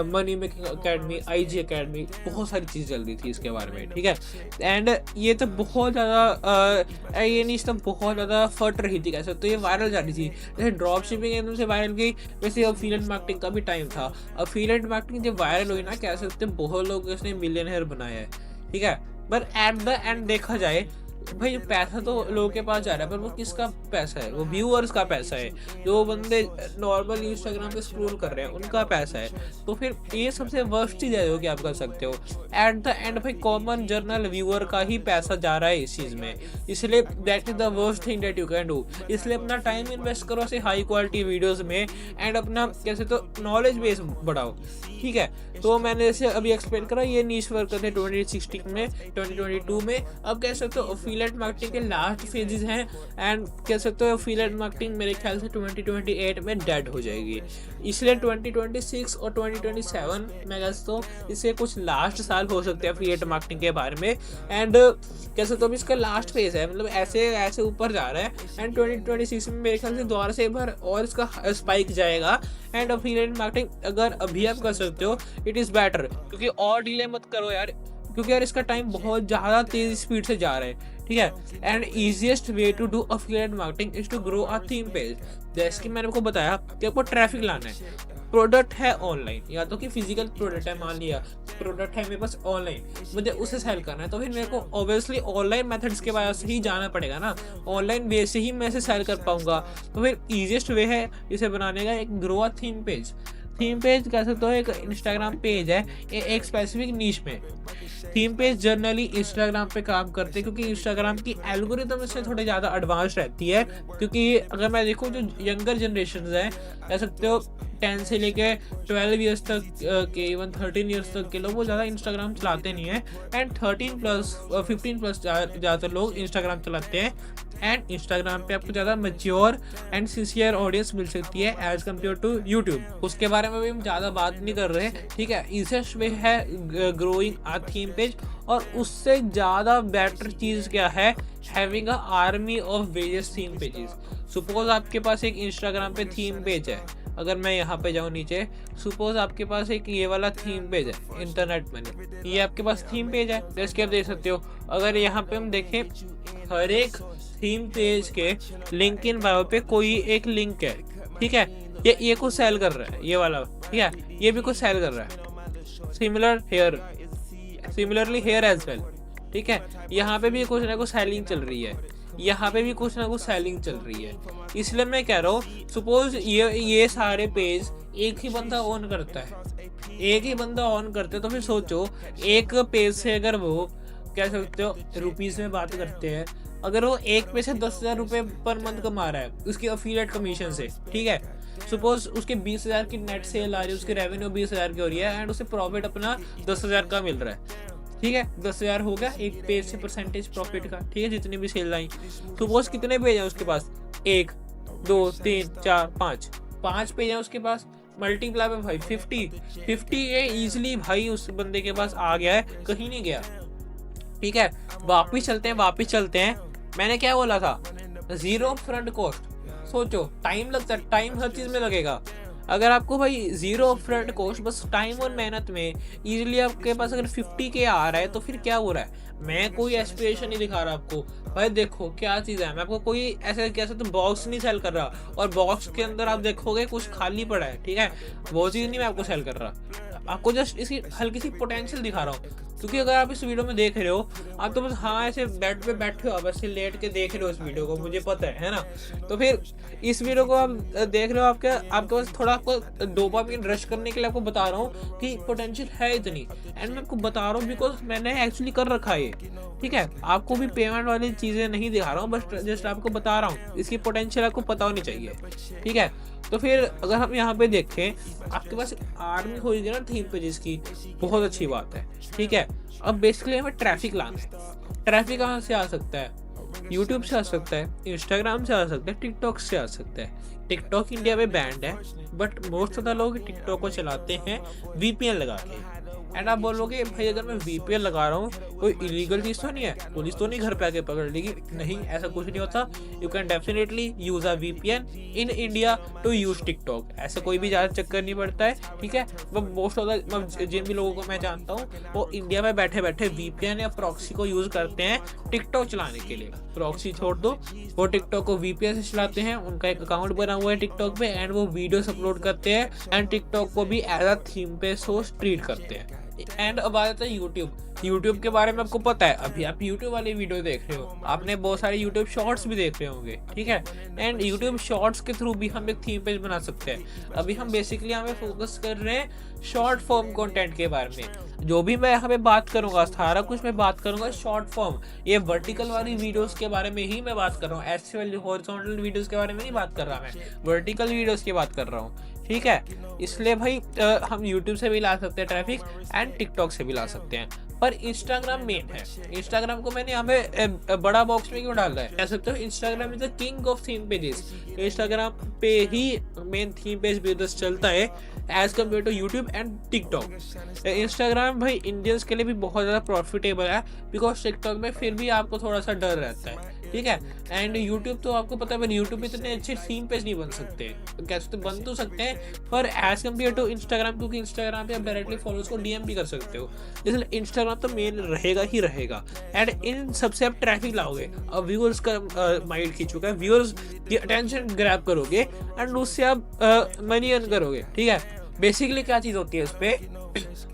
money making academy, IG academy, बहुत सारी चीज़ चल रही थी इसके बारे में। ठीक है, एंड ये तो बहुत ज़्यादा ये न्यूज़ तब बहुत ज़्यादा फट रही थी, कैसे तो ये वायरल जा रही थी। जैसे ड्रॉप शिपिंग एकदम से वायरल गई, वैसे अफिलिएट मार्केटिंग का भी टाइम था। अफिलिएट मार्केटिंग जब वायरल हुई ना, कह सकते बहुत लोग इसने मिलियनर बनाया है। ठीक है, पर एट द एंड देखा जाए भाई, पैसा तो लोगों के पास जा रहा है, पर वो किसका पैसा है? वो व्यूअर्स का पैसा है, जो बंदे नॉर्मल इंस्टाग्राम पे स्क्रॉल कर रहे हैं उनका पैसा है। तो फिर ये सबसे वर्स्ट चीज़ है जो कि आप कर सकते हो। एट द एंड भाई कॉमन जर्नल व्यूअर का ही पैसा जा रहा है इस चीज़ में, इसलिए that is the worst thing that you can do. इसलिए अपना टाइम इन्वेस्ट करो से हाई क्वालिटी वीडियोज़ में, एंड अपना कैसे तो नॉलेज बेस बढ़ाओ। ठीक है, तो मैंने जैसे अभी एक्सप्लेन करा, ये नीश वर्क करते 2016 में, 2022 में। अब कह सकते हो अफिलिएट मार्केटिंग के लास्ट फेजेस हैं, एंड कह सकते हो अफिलिएट मार्केटिंग मेरे ख्याल से 2028 में डेड हो जाएगी। इसलिए 2026 और 2027 मैं कहता तो इससे कुछ लास्ट साल हो सकते हैं अफिलिएट मार्केटिंग के बारे में। एंड कह सकते हो इसका लास्ट फेज है, मतलब ऐसे ऐसे ऊपर जा रहा है, एंड 2026 में मेरे ख्याल से दोबारा से एक बार और इसका स्पाइक जाएगा। एंड अफिलिएट मार्केटिंग अगर अभी आप कर सकते हो, इट इज़ बेटर, क्योंकि और डिले मत करो यार, क्योंकि यार इसका टाइम बहुत ज़्यादा तेज स्पीड से जा रहा है। ठीक है, and easiest way to do affiliate marketing is to grow a theme page. जैसे कि मैंने आपको बताया कि आपको ट्रैफिक लाना है, प्रोडक्ट है ऑनलाइन, या तो कि फिजिकल प्रोडक्ट है, मान लिया प्रोडक्ट है मेरे पास ऑनलाइन, मुझे उसे सेल करना है, तो फिर मेरे को ऑब्वियसली ऑनलाइन मेथड्स के वजह से ही जाना पड़ेगा ना, ऑनलाइन वे से ही मैं इसे सेल कर पाऊंगा। तो फिर ईजिएस्ट वे है इसे बनाने का एक grow a theme page. Theme page कह सकते हो एक इंस्टाग्राम पेज है, एक स्पेसिफिक नीश में। थीम पेज जनरली इंस्टाग्राम पे काम करते हैं, क्योंकि इंस्टाग्राम की एल्गोरिथम इससे थोड़ी ज़्यादा एडवांस रहती है। क्योंकि अगर मैं देखूँ जो यंगर जनरेशन हैं, कह सकते हो 10 से लेके 12 ईयर्स तक के, इवन 13 ईयर्स तक के लोग वो ज़्यादा इंस्टाग्राम चलाते नहीं है, एंड 15+ ज़्यादातर लोग इंस्टाग्राम चलाते हैं। एंड इंस्टाग्राम पे आपको ज़्यादा मैच्योर एंड सिंसियर ऑडियंस मिल सकती है एज कम्पेयर टू यूट्यूब। उसके बारे में भी हम ज़्यादा बात नहीं कर रहे। ठीक है, इजिएस्ट वे है ग्रोइंग अ थीम पेज, और उससे ज़्यादा बेटर चीज़ क्या है, having a army of various theme pages. Suppose आपके पास एक इंस्टाग्राम पे थीम पेज है, अगर मैं यहाँ पे जाऊँ नीचे, सपोज आपके पास एक ये वाला थीम पेज है, इंटरनेट मनी, ये आपके पास थीम पेज है, जैसे कि आप देख सकते हो। अगर यहाँ पे हम देखें, हर एक थीम पेज के लिंक इन बायो पे कोई एक लिंक है। ठीक है, ये कुछ सेल कर रहा है, ये वाला। ठीक है, ये भी कुछ सेल कर रहा है। Similarly here as well. ठीक है, यहाँ पे भी कुछ ना कुछ सेलिंग चल रही है, यहाँ पे भी कुछ ना कुछ सेलिंग चल रही है। इसलिए मैं कह रहा हूँ, सपोज ये सारे पेज एक ही बंदा ऑन करता है, तो फिर सोचो एक पेज से अगर वो कह सकते हो रुपीज में बात करते हैं, अगर वो एक पेज से 10,000 रुपये पर मंथ कमा रहा है उसकी अफिलिएट कमीशन से। ठीक है, सपोज उसके 20,000 की नेट सेल आ रही है, उसकी रेवेन्यू 20,000 की हो रही है, एंड उसे प्रॉफिट अपना 10,000 का मिल रहा है। ठीक है, 10,000 हो गया एक पेज से परसेंटेज प्रॉफिट का। ठीक है, जितनी भी सेल आई, सपोज कितने पेज है उसके पास, 1 2 3 4 5 पेज है उसके पास, मल्टीप्लाई बाय भाई 50 ये ईजिली भाई उस बंदे के पास आ गया है, कहीं नहीं गया। ठीक है, वापिस चलते हैं। मैंने क्या बोला था, जीरो फ्रंट कॉस्ट। सोचो टाइम लगता है, टाइम हर चीज में लगेगा। अगर आपको भाई जीरो अपफ्रंट कॉस्ट, बस टाइम और मेहनत में इजीली आपके पास अगर 50K आ रहा है तो फिर क्या हो रहा है। मैं कोई एस्पिरेशन नहीं दिखा रहा आपको भाई, देखो क्या चीज़ है। मैं आपको कोई ऐसे कह सकता हूँ बॉक्स नहीं सेल कर रहा, और बॉक्स के अंदर आप देखोगे कुछ खाली पड़ा है, ठीक है, वो चीज़ नहीं मैं आपको सेल कर रहा, आपको जस्ट इसकी हल्की सी पोटेंशियल दिखा रहा हूँ। क्योंकि अगर आप इस वीडियो में देख रहे हो, आप तो बस हाँ ऐसे बेड पे बैठे हो, आप ऐसे लेट के देख रहे हो इस वीडियो को, मुझे पता है ना। तो फिर इस वीडियो को आप देख रहे हो, आपके पास थोड़ा आपको डोपामिन रश करने के लिए आपको बता रहा हूँ कि पोटेंशियल है इतनी, एंड मैं आपको बता रहा हूँ बिकॉज मैंने एक्चुअली कर रखा है ये, ठीक है। आपको भी पेमेंट वाली चीज़ें नहीं दिखा रहा हूँ, बस जस्ट आपको बता रहा हूँ, इसकी पोटेंशियल आपको पता होनी चाहिए, ठीक है। तो फिर अगर हम यहाँ पे देखें, आपके पास आर्मी होगी ना थीम पेजेस की, बहुत अच्छी बात है, ठीक है। अब बेसिकली हमें ट्रैफिक लाना है। ट्रैफिक कहाँ से आ सकता है? यूट्यूब से आ सकता है, इंस्टाग्राम से आ सकता है, टिकटॉक से आ सकता है। टिकटॉक इंडिया में बैंड है, बट मोस्ट ऑफ द लोग टिकटॉक को चलाते हैं VPN लगा के। एंड आप बोलोगे भाई अगर मैं VPN लगा रहा हूँ कोई इलीगल चीज़ तो नहीं है, पुलिस तो नहीं घर पे आके पकड़ लेगी? नहीं, ऐसा कुछ नहीं होता। You can definitely use a VPN in India to use TikTok, ऐसा कोई भी ज़्यादा चक्कर नहीं पड़ता है, ठीक है। बट मोस्ट ऑफ द जिन भी लोगों को मैं जानता हूँ वो इंडिया में बैठे बैठे VPN या प्रॉक्सी को यूज़ करते हैं टिकटॉक चलाने के लिए। प्रॉक्सी छोड़ दो, वो टिकटॉक को VPN से चलाते हैं, उनका एक अकाउंट बना हुआ है टिकटॉक पे, एंड वो वीडियोस अपलोड करते हैं, एंड टिकटॉक को भी एज अ थीम पे सोर्स ट्रीट करते हैं। एंड अब आ जाता है यूट्यूब के बारे में आपको पता है, अभी आप यूट्यूब वाली वीडियो देख रहे हो, आपने बहुत सारे यूट्यूब शॉर्ट्स भी देख रहे होंगे, ठीक है। एंड यूट्यूब शॉर्ट्स के थ्रू भी हम एक थीम पेज बना सकते हैं। अभी हम बेसिकली हमें फोकस कर रहे हैं शॉर्ट फॉर्म कंटेंट के बारे में। जो भी मैं यहाँ पे बात करूंगा, सारा कुछ मैं बात करूंगा शॉर्ट फॉर्म, ये वर्टिकल वाली वीडियोस के बारे में ही मैं बात कर रहा हूँ, ऐसे वाली हॉरिजॉन्टल वीडियोस के बारे में नहीं बात कर रहा, मैं वर्टिकल वीडियोस की बात कर रहा हूँ, ठीक है। इसलिए भाई हम YouTube से भी ला सकते हैं ट्रैफिक, एंड टिकटॉक से भी ला सकते हैं, पर इंस्टाग्राम मेन है। इंस्टाग्राम को मैंने यहाँ पे बड़ा बॉक्स में क्यों डाला है, कह सकते हो Instagram is the king of theme pages. Instagram पे ही मेन थीम पेज बिजनेस चलता है as compared to YouTube and TikTok. Instagram भाई इंडियंस के लिए भी बहुत ज़्यादा प्रॉफिटेबल है, बिकॉज टिकटॉक में फिर भी आपको थोड़ा सा डर रहता है, ठीक है। एंड यूट्यूब तो आपको पता है, यूट्यूब में इतने अच्छे थीम पेज नहीं बन सकते, कैसे तो बन तो सकते हैं, पर एज कम्पेयर टू इंस्टाग्राम, क्योंकि इंस्टाग्राम पे आप डायरेक्टली फॉलोअर्स को DM भी कर सकते हो, इसलिए इंस्टाग्राम तो मेन रहेगा ही रहेगा। एंड इन सबसे आप ट्रैफिक लाओगे, अब व्यूअर्स का माइंड खींच चुका है, व्यूअर्स की अटेंशन ग्रैब करोगे, एंड उससे आप मनी अर्न करोगे, ठीक है। बेसिकली क्या चीज़ होती है उस पर,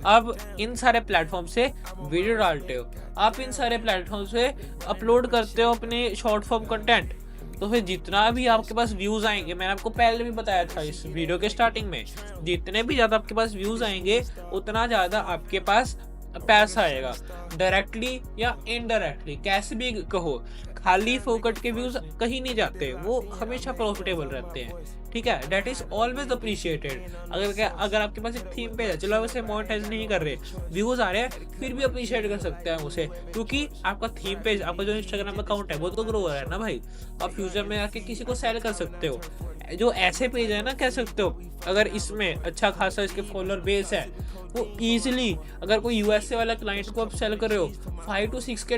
आप इन सारे प्लेटफॉर्म से वीडियो डालते हो, आप इन सारे प्लेटफॉर्म से अपलोड करते हो अपने शॉर्ट फॉर्म कंटेंट, तो फिर जितना भी आपके पास व्यूज़ आएंगे, मैंने आपको पहले भी बताया था इस वीडियो के स्टार्टिंग में, जितने भी ज़्यादा आपके पास व्यूज़ आएंगे उतना ज़्यादा आपके पास पैसा आएगा, डायरेक्टली या इनडायरेक्टली, कैसे भी कहो। खाली फोकट के व्यूज कहीं नहीं जाते, वो हमेशा प्रॉफिटेबल रहते हैं, ठीक है। That is always appreciated. अगर आपके पास एक थीम पेज है, चलो आप उसे मोनेटाइज नहीं कर रहे, व्यूज आ रहे हैं, फिर भी अप्रिशिएट कर सकते हैं उसे, क्योंकि आपका थीम पेज, आपका जो इंस्टाग्राम अकाउंट है वो तो ग्रो हो रहा है ना भाई। आप फ्यूचर में आके किसी को सेल कर सकते हो। जो ऐसे पेज है ना, कह सकते हो अगर इसमें अच्छा खासा इसके फॉलोअर बेस है, वो ईजिली अगर कोई USA वाला क्लाइंट को आप सेल कर रहे हो, $5 to 6K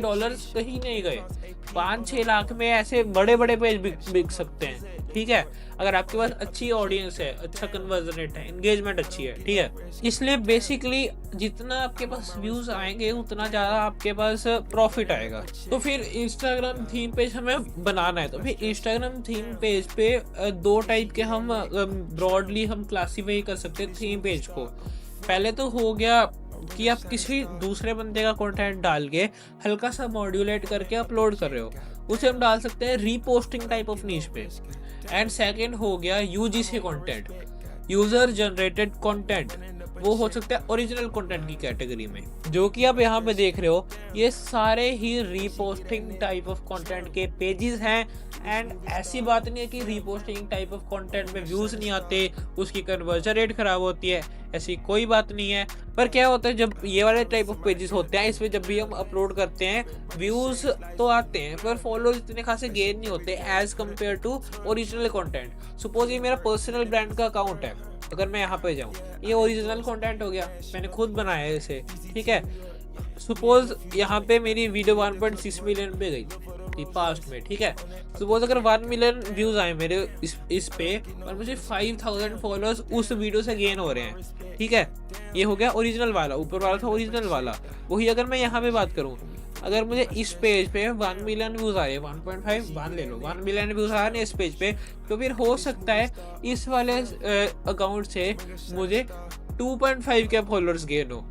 कहीं नहीं गए, 5-6 लाख में ऐसे बड़े बड़े पेज बिक सकते हैं, ठीक है। अगर आपके पास अच्छी ऑडियंस है, अच्छा कन्वर्जन रेट है, एंगेजमेंट अच्छी है, ठीक है। इसलिए बेसिकली जितना आपके पास व्यूज आएंगे उतना ज़्यादा आपके पास प्रॉफिट आएगा। तो फिर इंस्टाग्राम थीम पेज हमें बनाना है, तो फिर इंस्टाग्राम थीम पेज पे 2 टाइप के हम ब्रॉडली हम क्लासीफाई कर सकते हैं थीम पेज को। पहले तो हो गया कि आप किसी दूसरे बंदे का कंटेंट डाल के हल्का सा मॉड्यूलेट करके अपलोड कर रहे हो, उसे हम डाल सकते हैं रीपोस्टिंग टाइप ऑफ नीश पे। एंड सेकंड हो गया UGC content, user generated content, वो हो सकता है ओरिजिनल कंटेंट की कैटेगरी में, जो कि आप यहाँ पे देख रहे हो, ये सारे ही रीपोस्टिंग टाइप ऑफ कंटेंट के पेजेस हैं। एंड ऐसी बात नहीं है कि रीपोस्टिंग टाइप ऑफ कंटेंट में व्यूज नहीं आते, उसकी कन्वर्जन रेट खराब होती है, ऐसी कोई बात नहीं है। पर क्या होता है, जब ये वाले टाइप ऑफ पेजेस होते हैं, इसमें जब भी हम अपलोड करते हैं व्यूज तो आते हैं, पर फॉलोअर्स इतने खासे गेन नहीं होते as compared to original content. Suppose ये मेरा पर्सनल ब्रांड का अकाउंट है, अगर मैं यहाँ पे जाऊँ, ये ओरिजिनल कंटेंट हो गया, मैंने खुद बनाया है इसे, ठीक है। सपोज यहाँ पे मेरी वीडियो 1.6 मिलियन पे गई, रिसेंटली पास्ट में, ठीक है। सपोज अगर 1 मिलियन व्यूज आए मेरे इस पे और मुझे 5000 फॉलोअर्स उस वीडियो से गेन हो रहे हैं, ठीक है। ये हो गया ओरिजिनल वाला, ऊपर वाला था ओरिजिनल वाला। वही अगर मैं यहाँ पे बात करूँ, अगर मुझे इस पेज पे 1 मिलियन व्यूज आए, 1.5 वन ले लो, 1 मिलियन व्यूज आए ना इस पेज पे, तो फिर हो सकता है इस वाले अकाउंट से मुझे 2.5 के फॉलोअर्स गेन हो,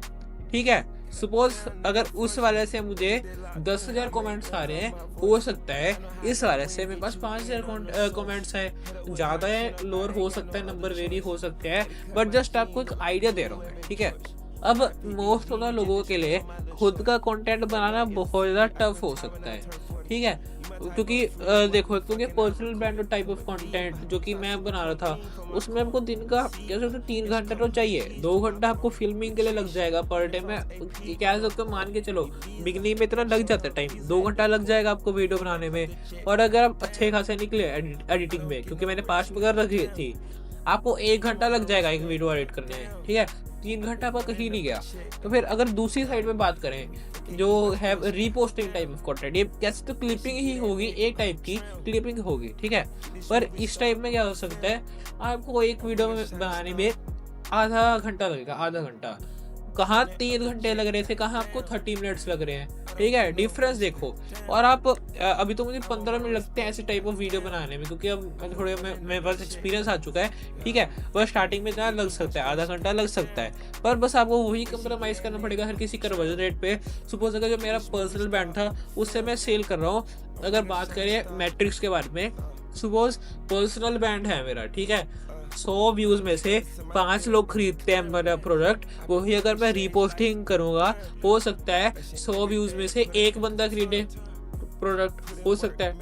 ठीक है। सपोज अगर उस वाले से मुझे 10,000 कमेंट्स आ रहे हैं, हो सकता है इस वाले से मेरे पास 5,000 कमेंट्स है। ज़्यादा है लोअर हो सकता है, नंबर वेरी हो सकते हैं, बट जस्ट आपको एक आइडिया दे रहा हूँ, ठीक है। अब मोस्ट ऑफ द लोगों के लिए खुद का कंटेंट बनाना बहुत ज़्यादा टफ हो सकता है, ठीक है। क्योंकि देखो, क्योंकि personal brand type of content जो कि मैं बना रहा था, उसमें आपको दिन का कह सकते 3 घंटा तो चाहिए। 2 घंटा आपको फिल्मिंग के लिए लग जाएगा पर डे में, कह सकते हो, मान के चलो बिगनिंग में इतना लग जाता है टाइम, 2 घंटा लग जाएगा आपको वीडियो बनाने में। और अगर आप अच्छे खासे निकले एडिटिंग में, क्योंकि मैंने 5 में कर रखी थी, आपको 1 घंटा लग जाएगा एक वीडियो एडिट करने में, ठीक है। 3 घंटा पर कहीं नहीं गया। तो फिर अगर दूसरी साइड में बात करें जो है रीपोस्टिंग टाइप ऑफ कंटेंट, ये कैसे तो क्लिपिंग ही होगी, एक टाइप की क्लिपिंग होगी, ठीक है। पर इस टाइप में क्या हो सकता है, आपको एक वीडियो में बनाने में आधा घंटा लगेगा, आधा घंटा। कहाँ 3 घंटे लग रहे थे, कहाँ आपको 30 मिनट्स लग रहे हैं, ठीक है। डिफरेंस देखो। और आप अभी तो मुझे 15 मिनट लगते हैं ऐसे टाइप ऑफ वीडियो बनाने में, क्योंकि अब थोड़े मेरे पास एक्सपीरियंस आ चुका है, ठीक है। बस स्टार्टिंग में इतना लग सकता है, आधा घंटा लग सकता है, पर बस आपको वही कंप्रोमाइज़ करना पड़ेगा हर किसी कन्वर्जन रेट पे। सपोज अगर जो मेरा पर्सनल ब्रांड था उससे मैं सेल कर रहा हूँ, अगर बात करें मैट्रिक्स के बारे में, सपोज पर्सनल ब्रांड है मेरा, ठीक है। 100 व्यूज में से 5 लोग खरीदते हैं मेरा प्रोडक्ट, वही अगर मैं रीपोस्टिंग करूंगा, हो सकता है 100 व्यूज में से 1 बंदा खरीदे प्रोडक्ट, हो सकता है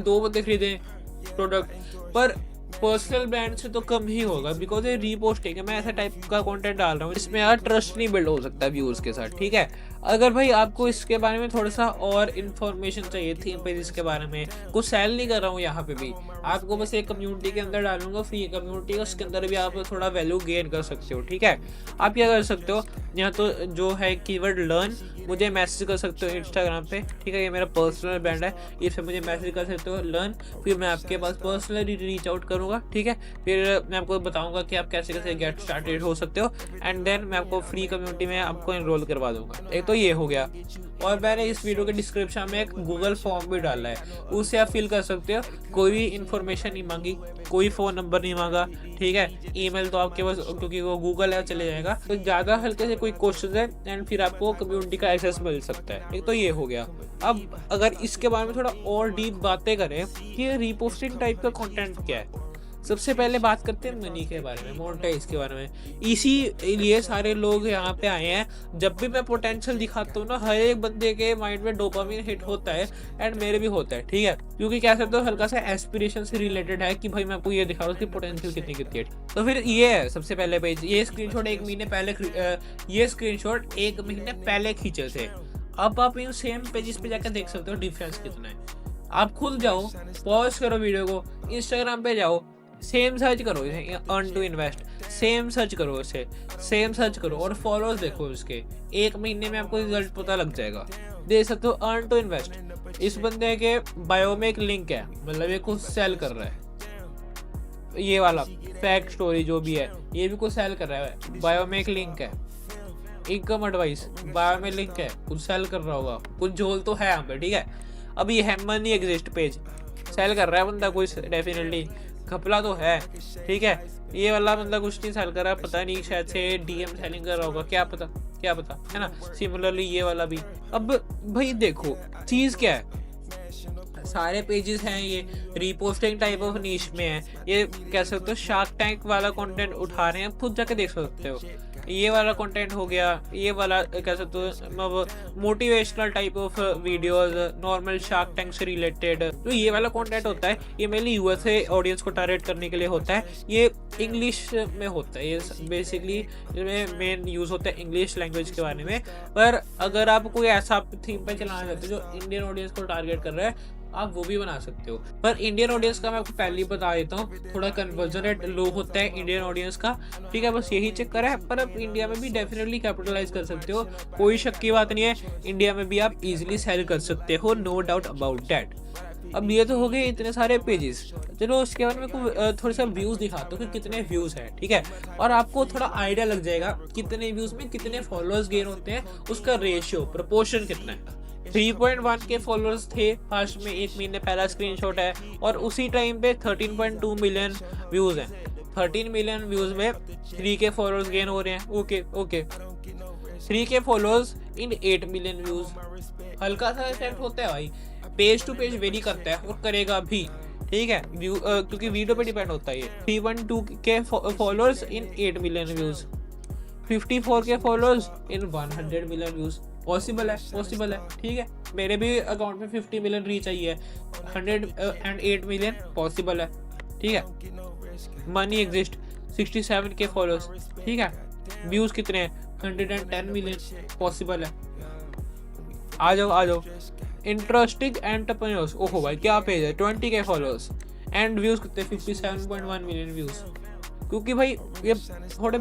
2 बंदे खरीदे प्रोडक्ट, पर पर्सनल ब्रांड से तो कम ही होगा, बिकॉज ये रीपोस्टिंग है, मैं ऐसा टाइप का कंटेंट डाल रहा हूँ इसमें यार ट्रस्ट नहीं बिल्ड हो सकता व्यूज के साथ, ठीक है। अगर भाई आपको इसके बारे में थोड़ा सा और इन्फॉर्मेशन चाहिए थी पेजेस के बारे में, कुछ सेल नहीं कर रहा हूँ यहाँ पे भी, आपको बस एक कम्युनिटी के अंदर डालूंगा, फ्री कम्युनिटी है, उसके अंदर भी आप थोड़ा वैल्यू गेन कर सकते हो, ठीक है। आप क्या कर सकते हो, यहाँ तो जो है कीवर्ड लर्न, मुझे मैसेज कर सकते हो इंस्टाग्राम पे, ठीक है। ये मेरा पर्सनल ब्रांड है, इस पे मुझे मैसेज कर सकते हो लर्न, फिर मैं आपके पास पर्सनली रीच आउट करूँगा, ठीक है। फिर मैं आपको बताऊँगा कि आप कैसे कैसे गेट स्टार्टेड हो सकते हो, एंड देन मैं आपको फ्री कम्युनिटी में आपको एनरोल करवा दूँगा। एक तो ये हो गया, और मैंने इस वीडियो के डिस्क्रिप्शन में एक गूगल फॉर्म भी डाला है, उससे आप फिल कर सकते हो। कोई भी इन्फॉर्मेशन नहीं मांगी, कोई फ़ोन नंबर नहीं मांगा, ठीक है। ईमेल तो आपके पास, क्योंकि वो गूगल है, चले जाएगा। तो ज़्यादा हल्के से कोई क्वेश्चन है एंड फिर आपको कम्युनिटी का एक्सेस मिल सकता है। एक तो ये हो गया। अब अगर इसके बारे में थोड़ा और डीप बातें करें कि रीपोस्टिंग टाइप का कंटेंट क्या है, सबसे पहले बात करते हैं मनी के बारे में, मोनेटाइज के बारे में। इसीलिए सारे लोग यहाँ पे आए हैं। जब भी मैं पोटेंशियल दिखाता हूँ ना, हर एक बंदे के माइंड में डोपामिन हिट होता है, एंड मेरे भी होता है, ठीक है। क्योंकि कह सकते हो हल्का सा एस्पिरेशन से रिलेटेड है कि भाई मैं आपको ये दिखा रहा हूँ कि पोटेंशियल कितनी कितनी है। तो फिर ये है सबसे पहले पेज, ये स्क्रीनशॉट 1 महीने पहले खींचे थे। अब आप इन सेम पेजेस पे जाकर देख सकते हो डिफरेंस कितना है। आप खुद जाओ, पॉज करो वीडियो को, इंस्टाग्राम पे जाओ, सेम सर्च करो, earn to invest, same search करो इसे, सेम सर्च करो और फॉलोअर्स देखो उसके, 1 महीने में आपको रिजल्ट पता लग जाएगा। देख सकते हो अर्न टू इन्वेस्ट, इस बंदे के बायो में एक लिंक है, मतलब ये कुछ सेल कर रहा है। ये वाला फैक्ट स्टोरी जो भी है, ये भी कुछ सेल कर रहा है, बायो में एक लिंक है। इनकम एडवाइस, बायो में लिंक है, कुछ सेल कर रहा होगा, कुछ झोल तो है यहाँ पे, ठीक है। अब ये है मनी एग्जिस्ट पेज, सेल कर रहा है बंदा कुछ, डेफिनेटली घपला तो है, ठीक है। ये वाला बंदा कुछ नहीं सेल कर रहा, पता नहीं, शायद से डीएम सेलिंग कर रहा होगा, क्या पता, है ना। सिमिलरली ये वाला भी। अब भाई देखो चीज़ क्या है, सारे पेजेस हैं ये रीपोस्टिंग टाइप ऑफ नीश में है। ये कह सकते हो शार्क टैंक वाला कंटेंट उठा रहे हैं, खुद जाके देख सकते हो। ये वाला कंटेंट हो गया, ये वाला कह सकते हो motivational type of videos, normal shark tank से रिलेटेड। तो ये वाला कंटेंट होता है, ये मेनली यूएसए ऑडियंस को टारगेट करने के लिए होता है। ये इंग्लिश में होता है, ये बेसिकली इसमें मेन यूज़ होता है इंग्लिश लैंग्वेज के बारे में। पर अगर आप कोई ऐसा थीम पे चलाना चाहते हो जो इंडियन ऑडियंस को टारगेट कर रहा है, आप वो भी बना सकते हो। पर इंडियन ऑडियंस का मैं आपको पहले ही बता देता हूँ, थोड़ा कन्वर्जन रेट लो होता है इंडियन ऑडियंस का, ठीक है, बस यही चक्कर है। पर आप इंडिया में भी डेफिनेटली कैपिटलाइज कर सकते हो, कोई शक की बात नहीं है, इंडिया में भी आप इजीली सेल कर सकते हो, नो डाउट अबाउट दैट। अब ये तो हो गए इतने सारे पेजेस, चलो उसके बाद मेरे को थोड़े सा व्यूज दिखाता हूँ कि कितने व्यूज हैं, ठीक है, और आपको थोड़ा आइडिया लग जाएगा कितने व्यूज में कितने फॉलोअर्स गेन होते हैं, उसका रेशियो प्रोपोर्शन कितना है। 3.1 के फॉलोअर्स थे फर्स्ट में, एक महीने पहला स्क्रीनशॉट है, और उसी टाइम पे 13.2 मिलियन व्यूज हैं। 13 मिलियन व्यूज में 3 के फॉलोअर्स गेन हो रहे हैं, ओके ओके, 3 के फॉलोअर्स इन 8 मिलियन व्यूज, हल्का सा इफेक्ट होता है भाई, पेज टू पेज वेरी करता है और करेगा भी, ठीक है, क्योंकि वीडियो पे डिपेंड होता है ये। 312 के फॉलोअर्स इन 8 मिलियन व्यूज, 54 के फॉलोअर्स इन 100 मिलियन व्यूज, पॉसिबल है, ठीक है, मेरे भी अकाउंट में 50 मिलियन रीच आई है, 108 मिलियन पॉसिबल है, ठीक है। मनी एग्जिस्ट, 67 के फॉलोअर्स, ठीक है, व्यूज कितने हैं, 110 मिलियन पॉसिबल है। आ जाओ इंटरेस्टिंग एंटरप्रेन्योर्स, ओहो भाई क्या पेज है, 20 के फॉलोअर्स एंड व्यूज कितने, 57.1 मिलियन व्यूज, क्योंकि भाई ये थोड़े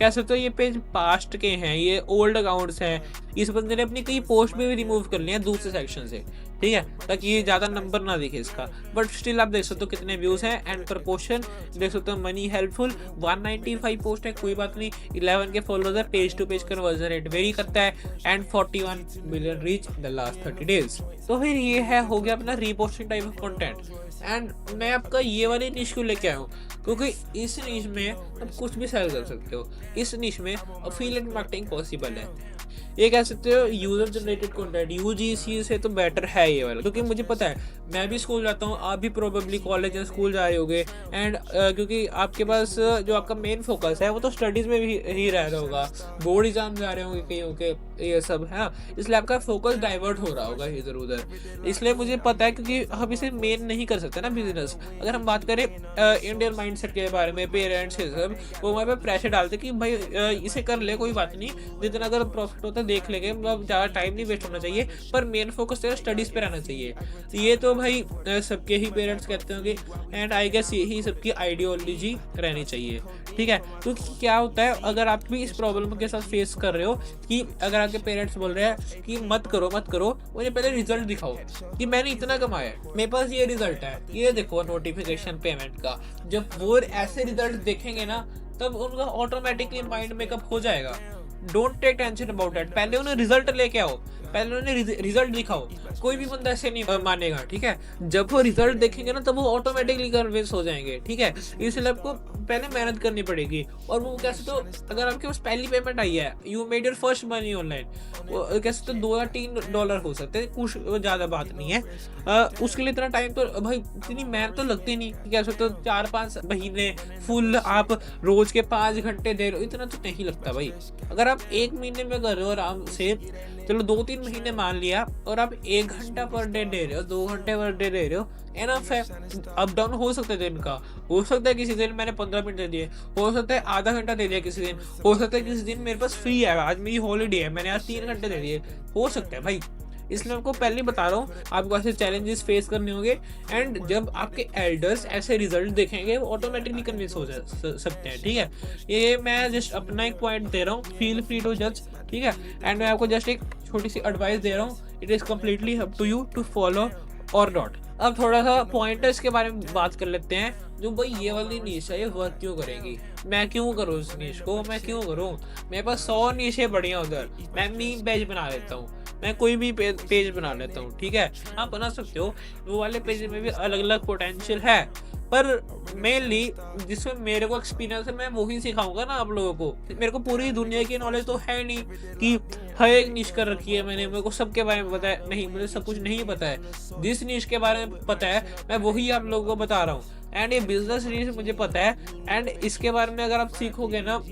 कह सकते हो ये पेज पास्ट के हैं, ये ओल्ड अकाउंट्स हैं, इस बंदे ने अपनी कई पोस्ट में भी रिमूव कर लिया दूसरे सेक्शन से, ठीक है, ताकि ये ज़्यादा नंबर ना दिखे इसका, बट स्टिल आप देख सकते हो कितने व्यूज़ हैं एंड प्रपोर्शन देख सकते हो। मनी हेल्पफुल 195 पोस्ट है, कोई बात नहीं, 11 के फॉलोअर्स है, page to page conversion rate vary करता है and 41 million reach the last 30 days. तो फिर ये है हो गया अपना reposting type of content. And मैं आपका ये वाली निश क्यों लेके आया हूँ, क्योंकि इस निश में आप कुछ भी सेल कर सकते हो, इस निश में अफिलिएट मार्केटिंग पॉसिबल है। ये कह सकते हो यूजर जनरेटेड कंटेंट, यूजीसी से तो बेटर है ये वाला, क्योंकि मुझे पता है मैं भी स्कूल जाता हूँ, आप भी प्रोबेबली कॉलेज या स्कूल जा रहे होगे, एंड क्योंकि आपके पास जो आपका मेन फोकस है वो तो स्टडीज़ में भी ही रह रहा होगा, बोर्ड एग्जाम जा रहे होंगे कहीं के ये सब है, इसलिए आपका फोकस डाइवर्ट हो रहा होगा इधर उधर, इसलिए मुझे पता है, क्योंकि हम इसे मेन नहीं कर सकते ना बिजनेस। अगर हम बात करें इंडियन माइंडसेट के बारे में, पेरेंट्स ये सब वो हमारे पे प्रेशर डालते कि भाई इसे कर ले, कोई बात नहीं, जितना अगर प्रॉफिट होता है देख लेंगे, मतलब ज़्यादा टाइम नहीं वेस्ट होना चाहिए, पर मेन फोकस तेरा स्टडीज़ पे रहना चाहिए। ये तो भाई सबके ही पेरेंट्स कहते होंगे, एंड आई गेस यही सबकी आइडियोलॉजी रहनी चाहिए, ठीक है। क्योंकि क्या होता है, अगर आप भी इस प्रॉब्लम के साथ फेस कर रहे हो कि अगर आपके पेरेंट्स बोल रहे हैं कि मत करो, मुझे पहले रिजल्ट दिखाओ कि मैंने इतना कमाया है, मेरे पास ये रिजल्ट है, ये देखो नोटिफिकेशन पेमेंट का, जब वो ऐसे रिजल्ट देखेंगे ना तब उनका ऑटोमेटिकली माइंड मेकअप हो जाएगा। Don't take tension about that, पहले उन्हें रिजल्ट लेके आओ, पहले उन्हें रिजल्ट दिखाओ, कोई भी बंदा ऐसे नहीं मानेगा, ठीक है। जब वो रिजल्ट देखेंगे ना तब वो ऑटोमेटिकली कन्विंस हो जाएंगे, ठीक है। इसलिए आपको पहले मेहनत करनी पड़ेगी, और वो कैसे, तो अगर आपके पास पहली पेमेंट आई है, you made your first money online, कैसे तो $2 या $3 हो सकते हैं, कुछ ज़्यादा बात नहीं है, उसके लिए इतना टाइम तो भाई इतनी मेहनत तो लगती नहीं, कैसे तो 4-5 महीने फुल आप रोज के 5 घंटे दे रहे हो, इतना तो नहीं लगता भाई। अगर आप 1 महीने में कर रहे हो आराम से, चलो 2-3 महीने मान लिया, और आप 1 घंटा पर डे दे रहे हो, 2 घंटे पर डे दे रहे हो, एनफ है। अप डाउन हो सकता है दिन का, हो सकता है किसी दिन मैंने 15 मिनट दे दिए, हो सकता है आधा घंटा दे दिया किसी दिन, हो सकता है किसी दिन मेरे पास फ्री है, आज मेरी हॉलीडे है, मैंने आज 3 घंटे दे दिए, हो सकता है भाई। इसलिए आपको पहले बता रहा हूँ, आपको ऐसे चैलेंजेस फेस करने होंगे, एंड जब आपके एल्डर्स ऐसे रिजल्ट देखेंगे वो ऑटोमेटिकली कन्विंस हो सकते हैं, ठीक है। ये मैं जस्ट अपना एक पॉइंट दे रहा हूँ, फील फ्री टू जज, ठीक है, एंड मैं आपको जस्ट एक छोटी सी एडवाइस दे रहा हूँ, it is completely up to you to follow और नॉट। अब थोड़ा सा पॉइंटर्स के बारे में बात कर लेते हैं, जो भाई ये वाली नीश है ये वर्क क्यों करेगी, मैं क्यों करूँ इस नीश को, मैं क्यों करूँ, मेरे पास 100 नीशें बढ़िया उधर, मैं मीम पेज बना लेता हूँ, मैं कोई भी पेज बना लेता हूँ, ठीक है, आप बना सकते हो, वो वाले पेज में भी अलग अलग पोटेंशियल है, पर मेनली जिसमें मेरे को एक्सपीरियंस है मैं वही सिखाऊंगा ना आप लोगों को। मेरे को पूरी दुनिया की नॉलेज तो है नहीं कि हर एक निश कर रखी है मैंने, मेरे को सबके बारे में पता है, नहीं मुझे सब कुछ नहीं पता है। जिस निश के बारे में पता है मैं वही आप लोगों को बता रहा हूँ, एंड ये बिजनेस निश मुझे पता है, एंड इसके बारे में अगर आप सीखोगे ना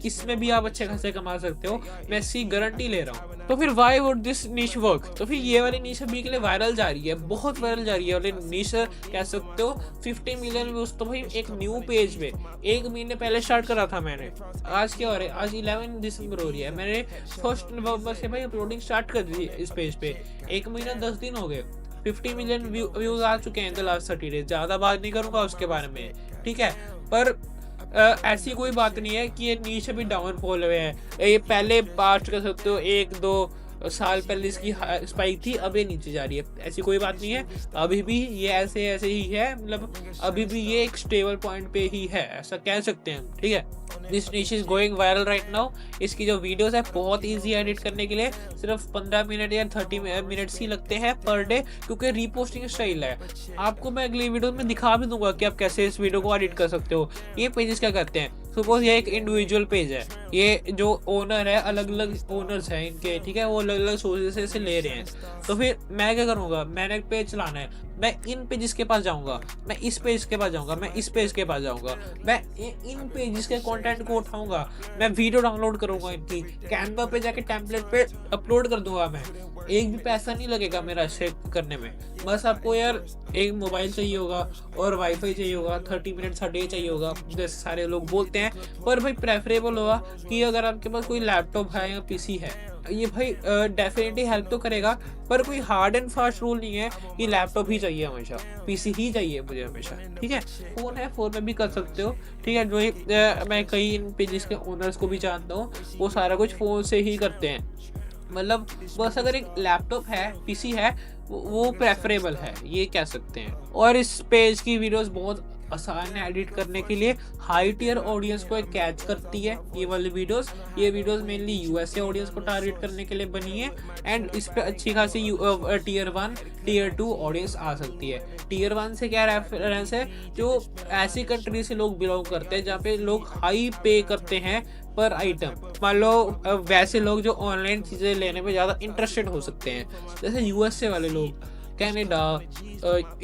इसमें भी आप अच्छे खासे कमा सकते हो, मैं इसकी गारंटी ले रहा हूँ। तो फिर वाई वुड दिस निश वर्क, तो फिर ये वाली निश अभी के लिए वायरल जा रही है, बहुत वायरल जा रही है वाली निश कह सकते हो। 50 मिलियन व्यूज तो भाई एक न्यू पेज पे 1 महीने पहले स्टार्ट करा था मैंने, आज क्या हो रहा है, आज 11 दिसंबर हो रही है, मैंने 1 नवंबर से भाई अपलोडिंग स्टार्ट कर दी इस पेज पे, 1 महीना 10 दिन हो गए, 50 मिलियन व्यूज आ चुके हैं इन द लास्ट 30 डेज। ज़्यादा बात नहीं करूँगा उसके बारे में, ठीक है। पर ऐसी कोई बात नहीं है कि ये नीच अभी डाउनफॉल हुए हैं। ये पहले पास्ट कर सकते हो 1-2 साल पहले इसकी स्पाइक थी, अब ये नीचे जा रही है, ऐसी कोई बात नहीं है। अभी भी ये ऐसे ही है, मतलब अभी भी ये एक स्टेबल पॉइंट पे ही है, ऐसा कह सकते हैं हम, ठीक है। दिस निश is going viral right now. इसकी जो वीडियोस है बहुत ईजी एडिट करने के लिए, सिर्फ 15 मिनट या 30 मिनट्स ही लगते हैं पर डे, क्योंकि रीपोस्टिंग स्टाइल है। आपको मैं अगली वीडियो में दिखा भी दूंगा कि आप कैसे इस वीडियो को एडिट कर सकते हो। ये पेजेस क्या करते हैं, सपोज ये एक इंडिविजुअल पेज है, ये जो ओनर है, अलग अलग ओनर्स हैं इनके, ठीक है, वो अलग अलग सोर्सेस से ले रहे हैं। तो फिर मैं क्या करूँगा, मैंने एक पेज चलाना है, मैं इन पेजेस के पास जाऊंगा, मैं इस पेज के पास जाऊंगा, मैं इस पेज के पास जाऊंगा, मैं इन पेजेस के कंटेंट को उठाऊंगा, मैं वीडियो डाउनलोड करूंगा, इनकी कैनवा पे जाके टेम्पलेट पे अपलोड कर दूंगा। मैं एक भी पैसा नहीं लगेगा मेरा इसे करने में। बस आपको यार एक मोबाइल चाहिए होगा और वाईफाई चाहिए होगा, 30 मिनट्स डे चाहिए होगा, जैसे सारे लोग बोलते हैं। पर भाई प्रेफरेबल होगा कि अगर आपके पास कोई लैपटॉप है या पीसी है, ये भाई डेफिनेटली हेल्प तो करेगा, पर कोई हार्ड एंड फास्ट रूल नहीं है कि लैपटॉप ही चाहिए हमेशा, पीसी ही चाहिए मुझे हमेशा, ठीक है। फ़ोन है, फ़ोन में भी कर सकते हो, ठीक है। जो मैं कई इन पेजेस के ओनर्स को भी जानता हूँ, वो सारा कुछ फ़ोन से ही करते हैं। मतलब बस अगर एक लैपटॉप है, पीसी है, वो प्रेफरेबल है, ये कह सकते हैं। और इस पेज की वीडियोस बहुत आसान है एडिट करने के लिए, हाई टियर ऑडियंस को कैच करती है ये वाली वीडियोस। ये वीडियोस मेनली यूएसए ऑडियंस को टारगेट करने के लिए बनी है, एंड इस पे अच्छी खासी टियर 1 टियर 2 ऑडियंस आ सकती है। टियर 1 से क्या रेफरेंस है, जो ऐसी कंट्री से लोग बिलोंग करते हैं जहाँ पे लोग हाई पे करते हैं पर आइटम। मान लो वैसे लोग जो ऑनलाइन चीज़ें लेने में ज़्यादा इंटरेस्टेड हो सकते हैं, जैसे यूएसए वाले लोग, कनाडा,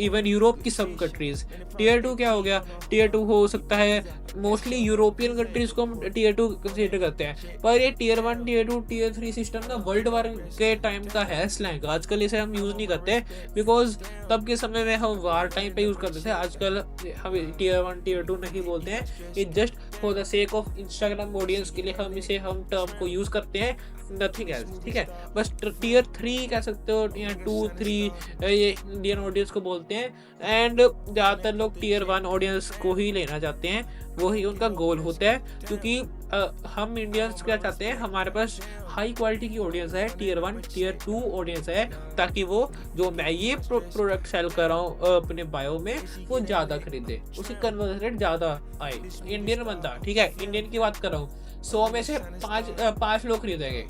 इवन यूरोप की सब कंट्रीज। टियर 2 क्या हो गया, टियर 2 हो सकता है मोस्टली यूरोपियन कंट्रीज को हम टियर 2 कंसीडर करते हैं, पर ये टियर 1 टियर 2 टियर 3 सिस्टम ना वर्ल्ड वार के टाइम का है स्लैंग। आजकल इसे हम यूज़ नहीं करते, बिकॉज तब के समय में हम वार टाइम पे यूज़ करते थे। आजकल हम टियर 1 टियर 2 नहीं बोलते हैं, ये just for the sake of Instagram audience के लिए हम टर्म को यूज़ करते हैं, नथिंग एल्स, ठीक है। बस टियर 3 कह सकते हो, टियर 2 3 ये इंडियन ऑडियंस को बोलते हैं, एंड ज़्यादातर लोग टियर 1 ऑडियंस को ही लेना चाहते हैं, वही उनका गोल होता है। क्योंकि हम इंडियंस क्या चाहते हैं, हमारे पास हाई क्वालिटी की ऑडियंस है, टियर 1 टियर 2 ऑडियंस है, ताकि वो जो मैं ये प्रोडक्ट सेल कर रहा हूँ अपने बायो में, वो ज़्यादा खरीदे, उसकी कन्वर्जन रेट ज़्यादा आए। इंडियन बंदा, ठीक है, इंडियन की बात कर रहा हूँ, 100 में से 5 लोग खरीदेंगे।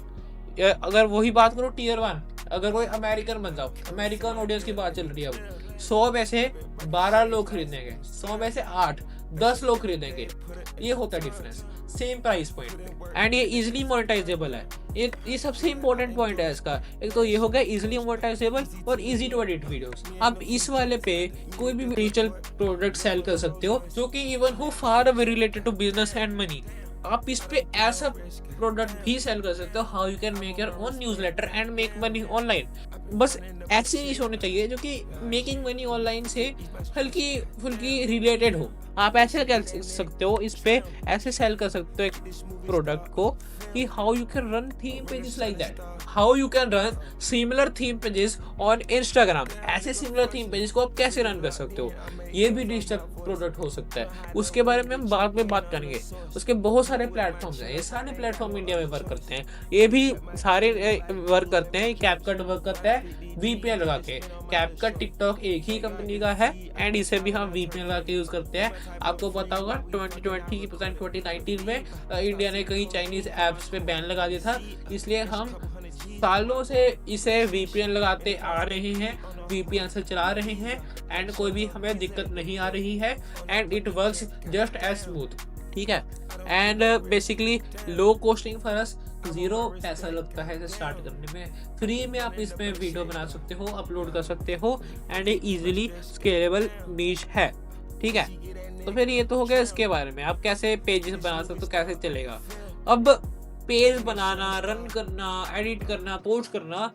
अगर वही बात करो टियर 1, अगर कोई अमेरिकन बंदा, अमेरिकन ऑडियंस की बात चल रही है अब, 100 में से 12 लोग खरीदेंगे, 100 में से 8-10 लोग खरीदेंगे, ये होता है difference same price point. And ये इजीली मोनेटाइजेबल है, ये सबसे इंपॉर्टेंट पॉइंट है इसका। एक तो ये हो गया इजीली मोनेटाइजेबल और इजी टू एडिट वीडियोस। आप इस वाले पे कोई भी डिजिटल प्रोडक्ट सेल कर सकते हो जो कि इवन हो far away related to business and money. आप इस पे ऐसा प्रोडक्ट भी सेल कर सकते हो, how you can make your own newsletter and make money online. बस ऐसी नीश होनी चाहिए जो कि मेकिंग मनी ऑनलाइन से हल्की फुल्की रिलेटेड हो। आप ऐसे कर सकते हो, इस पे ऐसे सेल कर सकते हो एक प्रोडक्ट को कि how you can run theme pages like that, how you can run similar theme pages on Instagram. ऐसे सिमिलर थीम पेजेस को आप कैसे रन कर सकते हो, ये भी डिजिटल प्रोडक्ट हो सकता है। उसके बारे में हम बाद में बात करेंगे। उसके बहुत सारे प्लेटफॉर्म्स हैं, ये सारे प्लेटफॉर्म इंडिया में वर्क करते हैं, ये भी सारे वर्क करते हैं। कैपकट वर्क करता है VPN लगा के, कैपकट टिकटॉक एक ही कंपनी का है, एंड इसे भी हम VPN लगा के यूज़ करते हैं। आपको पता होगा 2019 में इंडिया ने कई चाइनीज़ ऐप्स पे बैन लगा दिया था, इसलिए हम सालों से इसे VPN लगाते आ रहे हैं, VPN से चला रहे हैं, एंड कोई भी हमें दिक्कत नहीं आ रही है, and it works just as smooth, ठीक है। And basically low costing for us, 0 पैसा लगता है इसे स्टार्ट करने में, फ्री में आप इसमें वीडियो बना सकते हो, अपलोड कर सकते हो, एंड ये इजीली स्केलेबल नीश है, ठीक है। तो फिर ये तो हो गया इसके बारे में, आप कैसे पेजेस बना सकते हो, कैसे चलेगा। अब पेज बनाना, रन करना, एडिट करना, पोस्ट करना,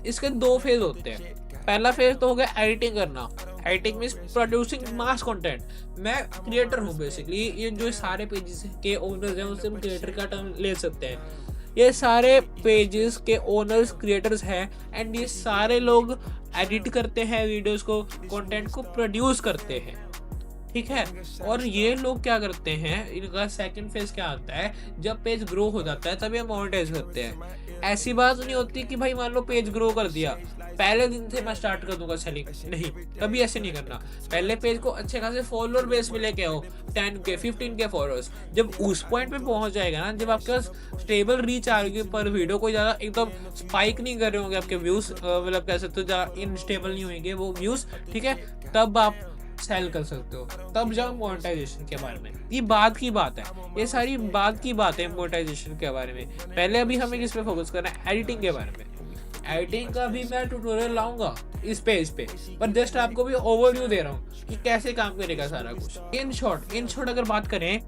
इसके 2 फेज होते हैं। पहला फेज तो हो गया एडिटिंग करना। एडिटिंग मीन्स प्रोड्यूसिंग मास कंटेंट। मैं क्रिएटर हूँ बेसिकली, ये जो सारे पेजेस के ओनर्स हैं उससे हम क्रिएटर का टर्म ले सकते हैं। ये सारे पेजेस के ओनर्स क्रिएटर्स हैं, एंड ये सारे लोग एडिट करते हैं वीडियोस को, कंटेंट को प्रोड्यूस करते हैं, ठीक है। और ये लोग क्या करते हैं, इनका सेकंड फेज क्या आता है, जब पेज ग्रो हो जाता है तब ये मोनेटाइज करते हैं। ऐसी बात नहीं होती कि भाई मान लो पेज ग्रो कर दिया, पहले दिन से मैं स्टार्ट कर दूंगा सेलिंग, नहीं, कभी ऐसे नहीं करना। पहले पेज को अच्छे खासे फॉलोअर बेस में लेके आओ, 10K 15K फॉलोअर्स। जब उस पॉइंट पे पहुंच जाएगा ना, जब आपके पास स्टेबल रीच आ रही है पर वीडियो, कोई ज़्यादा एकदम स्पाइक नहीं कर रहे होंगे आपके व्यूज़, मतलब कह सकते हो ज़्यादा इनस्टेबल नहीं होंगे वो व्यूज़, ठीक है, तब आप सेल कर सकते हो, तब जाओ मोनेटाइजेशन के बारे में। ये बात की बात है, ये सारी बात की बात है मोनेटाइजेशन के बारे में। पहले अभी हमें किस पे फोकस करना है, एडिटिंग के बारे में। एडिटिंग का भी मैं ट्यूटोरियल लाऊंगा इस पेज पे, पर जस्ट आपको भी ओवरव्यू दे रहा हूँ कि कैसे काम करेगा सारा कुछ। इन शॉर्ट अगर बात करें,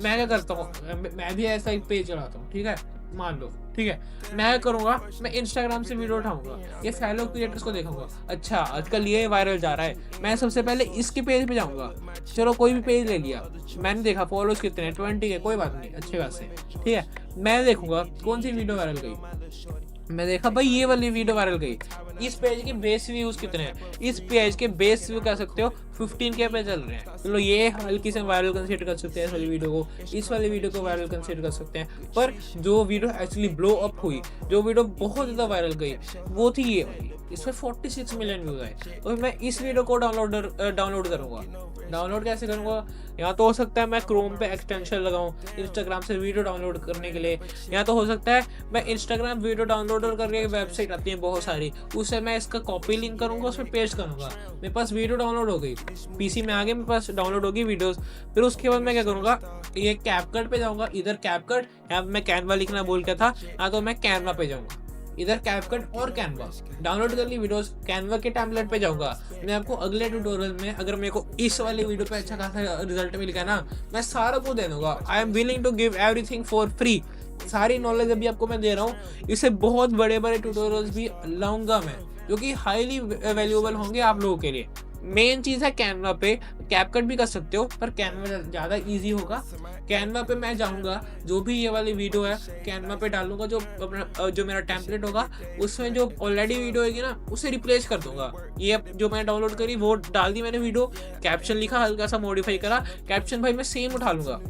मैं क्या करता हूँ, मैं भी ऐसा एक पेज चलाता हूँ, ठीक है, मान लो, ठीक है, मैं करूँगा, मैं इंस्टाग्राम से वीडियो उठाऊंगा, ये फैलो क्रिएटर्स को देखूंगा, अच्छा आजकल ये वायरल जा रहा है, मैं सबसे पहले इसके पेज पे जाऊंगा। चलो कोई भी पेज ले लिया, मैंने देखा फॉलोअर्स कितने हैं, 20 के, कोई बात नहीं, अच्छे खासे, ठीक है, मैं देखूंगा कौन सी वीडियो वायरल गई। मैं देखा भाई ये वाली वीडियो वायरल गई, इस पेज के बेस व्यूज कितने हैं, इस पेज के बेस व्यू कह सकते हो 15K पे चल रहे हैं, चलो ये हल्की से वायरल कंसीडर कर सकते हैं इस वाली वीडियो को, इस वाली वीडियो को वायरल कंसीडर कर सकते हैं। पर जो वीडियो एक्चुअली ब्लो अप हुई, जो वीडियो बहुत ज़्यादा वायरल गई, वो थी ये वाली, इसमें 46 मिलियन व्यूज आए। तो मैं इस वीडियो को डाउनलोड करूँगा। डाउनलोड कैसे करूँगा, या तो हो सकता है मैं क्रोम पे एक्सटेंशन लगाऊं इंस्टाग्राम से वीडियो डाउनलोड करने के लिए, या तो हो सकता है मैं इंस्टाग्राम वीडियो डाउनलोडर करके वेबसाइट आती है बहुत सारी, उससे मैं इसका कॉपी लिंक करूंगा, उसमें पेस्ट करूंगा, मेरे पास वीडियो डाउनलोड हो गई, पीसी में आगे मेरे पास डाउनलोड होगी वीडियोस। फिर उसके बाद मैं क्या करूंगा, ये कैपकट पे जाऊंगा, इधर कैपकट, या मैं कैनवा लिखना बोल के था, या तो मैं कैनवा पे जाऊंगा, इधर कैपकट और कैनवा, डाउनलोड कर ली वीडियोस, कैनवा के टेम्पलेट पे जाऊंगा। मैं आपको अगले ट्यूटोरियल में, अगर मेरे को इस वाली वीडियो पे अच्छा खासा रिजल्ट मिल गया ना, मैं सारा को दे दूंगा। I am willing to give everything for free. सारी नॉलेज अभी आपको मैं दे रहा हूँ, इससे बहुत बड़े बड़े ट्यूटोरियल्स भी लाऊंगा मैं, जो कि हाईली वैल्यूएबल होंगे आप लोगों के लिए। मेन चीज़ है कैनवा पे, कैपकट भी कर सकते हो पर कैनवा ज़्यादा इजी होगा। कैनवा पे मैं जाऊँगा, जो भी ये वाली वीडियो है कैनवा पे डालूंगा, जो मेरा टेम्पलेट होगा उसमें जो ऑलरेडी वीडियो होगी ना, उसे रिप्लेस कर दूंगा। ये जो मैंने डाउनलोड करी वो डाल दी मैंने वीडियो, कैप्शन लिखा, हल्का सा मॉडिफाई करा, कैप्शन भाई मैं सेम उठा लूँगा,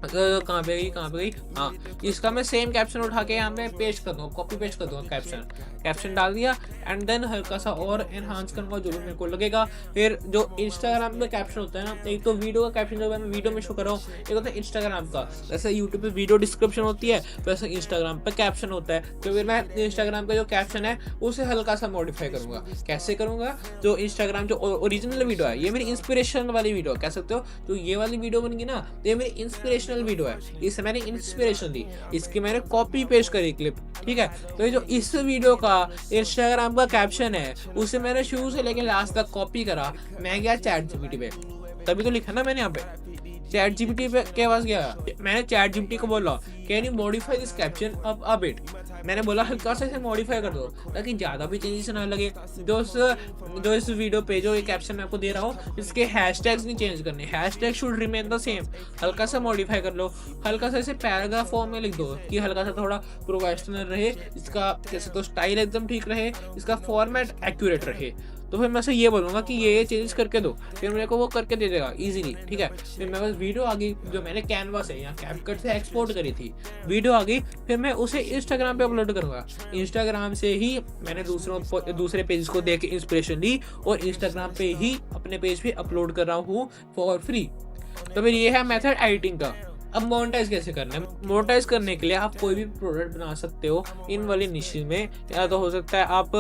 कहाँ पे गई, हाँ, इसका मैं सेम कैप्शन उठा के यहाँ पे पेस्ट कर दूँगा, कॉपी पेस्ट कर दूँगा, कैप्शन डाल दिया, एंड देन हल्का सा और एनहांस करूँगा जो भी मेरे को लगेगा। फिर जो इंस्टाग्राम का कैप्शन होता है ना, एक तो वीडियो का कैप्शन जो मैं वीडियो में शो कर रहा हूँ, एक होता है इंस्टाग्राम का, जैसे यूट्यूब पे वीडियो डिस्क्रिप्शन होती है वैसे इंस्टाग्राम पे कैप्शन होता है। तो फिर मैं इंस्टाग्राम का जो कैप्शन है उसे हल्का सा मॉडिफाई करूँगा। कैसे करूँगा, जो इंस्टाग्राम जो ओरिजिनल वीडियो है, ये मेरी इंस्पिरेशन वाली वीडियो कह सकते हो, तो ये वाली वीडियो बनेगी ना, तो ये मेरी इंस्पिरेशनल वीडियो है, इससे मैंने इंस्पिरेशन दी, इसकी मैंने कॉपी पेस्ट करी क्लिप, ठीक है। तो ये जो इस वीडियो का इंस्टाग्राम का कैप्शन है, उसे मैंने शुरू से लेकर लास्ट तक कॉपी करा, मैं गया ChatGPT पे, तभी तो लिखा ना मैंने यहाँ पे ChatGPT पे के पास गया, मैंने ChatGPT को बोला can you modify this caption a bit, मैंने बोला हल्का सा इसे मॉडिफाई कर दो ताकि ज़्यादा भी चेंजेस ना लगे। जो इस वीडियो पे जो ये कैप्शन मैं आपको दे रहा हूँ, इसके हैशटैग्स नहीं चेंज करने, hashtag should remain the same, हल्का सा मॉडिफाई कर लो, हल्का सा इसे पैराग्राफ फॉर्म में लिख दो कि हल्का सा थोड़ा प्रोफेशनल रहे, इसका कैसे तो स्टाइल एकदम ठीक रहे, इसका फॉर्मेट एक्यूरेट रहे। तो फिर मैं से ये बोलूँगा कि ये चेंजेस करके दो, फिर मेरे को वो करके दे देगा इजीली, ठीक है। फिर मेरे पास वीडियो आ गई जो मैंने कैनवा से या कैपकट से एक्सपोर्ट करी थी, वीडियो आ गई, फिर मैं उसे इंस्टाग्राम पे अपलोड करूँगा। इंस्टाग्राम से ही मैंने दूसरे पेज को देख के इंस्पिरेशन ली और इंस्टाग्राम पे ही अपने पेज पे अपलोड कर रहा हूँ फॉर फ्री। तो फिर ये है मेथड एडिटिंग का। अब मोनेटाइज कैसे करना है, मोनेटाइज करने के लिए आप कोई भी प्रोडक्ट बना सकते हो इन वाली निश में, या तो हो सकता है आप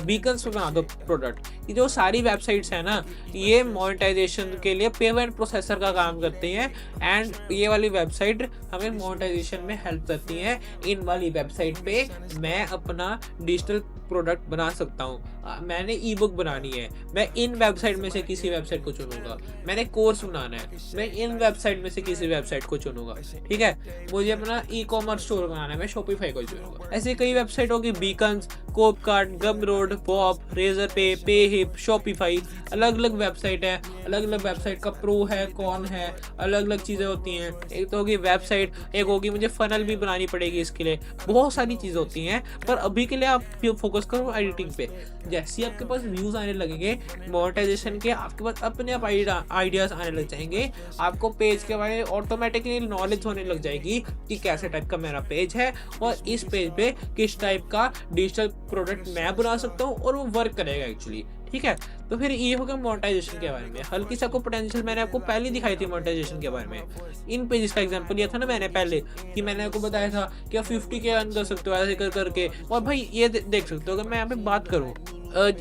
बीकन्स पे बना दो प्रोडक्ट। ये जो सारी वेबसाइट्स है ना, ये मोनेटाइजेशन के लिए पेमेंट प्रोसेसर का काम करती हैं, एंड ये वाली वेबसाइट हमें मोनेटाइजेशन में हेल्प करती हैं। इन वाली वेबसाइट पे मैं अपना डिजिटल प्रोडक्ट बना सकता हूँ। मैंने ई बुक बनानी है, मैं इन वेबसाइट में से किसी वेबसाइट को चुनूंगा। मैंने कोर्स बनाना है, मैं इन वेबसाइट में से किसी वेबसाइट को चुनूंगा, ठीक है। मुझे अपना ई कॉमर्स स्टोर बनाना है, मैं शॉपिफाई को चुनूंगा। ऐसे कई वेबसाइट होगी, बीकन्स, कोपकार्ट, गमरोड, बॉब, रेजर पे, पेहिप, शॉपिफाई, अलग अलग वेबसाइट है। अलग अलग वेबसाइट का प्रो है, कौन है, अलग अलग चीज़ें होती हैं। एक तो होगी वेबसाइट, एक होगी मुझे फनल भी बनानी पड़ेगी इसके लिए, बहुत सारी चीज़ें होती हैं। पर अभी के लिए आप फोकस करो एडिटिंग पे। जैसे ही आपके पास व्यूज़ आने लगेंगे मोनेटाइजेशन के, आपके पास अपने आप आइडियाज़ आने लग जाएंगे। आपको पेज के बारे में ऑटोमेटिकली नॉलेज होने लग जाएगी कि कैसे टाइप का मेरा पेज है और इस पेज पे किस टाइप का डिजिटल प्रोडक्ट मैं बना सकता हूँ और वो वर्क करेगा एक्चुअली। ठीक है, तो फिर ये हो गया मोनेटाइजेशन के बारे में। हल्की सी आपको पोटेंशियल मैंने आपको पहले दिखाई थी मोनेटाइजेशन के बारे में। इन पेजेस का एग्जांपल लिया था ना मैंने पहले, कि मैंने आपको बताया था कि आप 50K अर्न कर सकते हो ऐसे कर करके। और भाई ये देख सकते हो, अगर मैं यहाँ पे बात करूँ,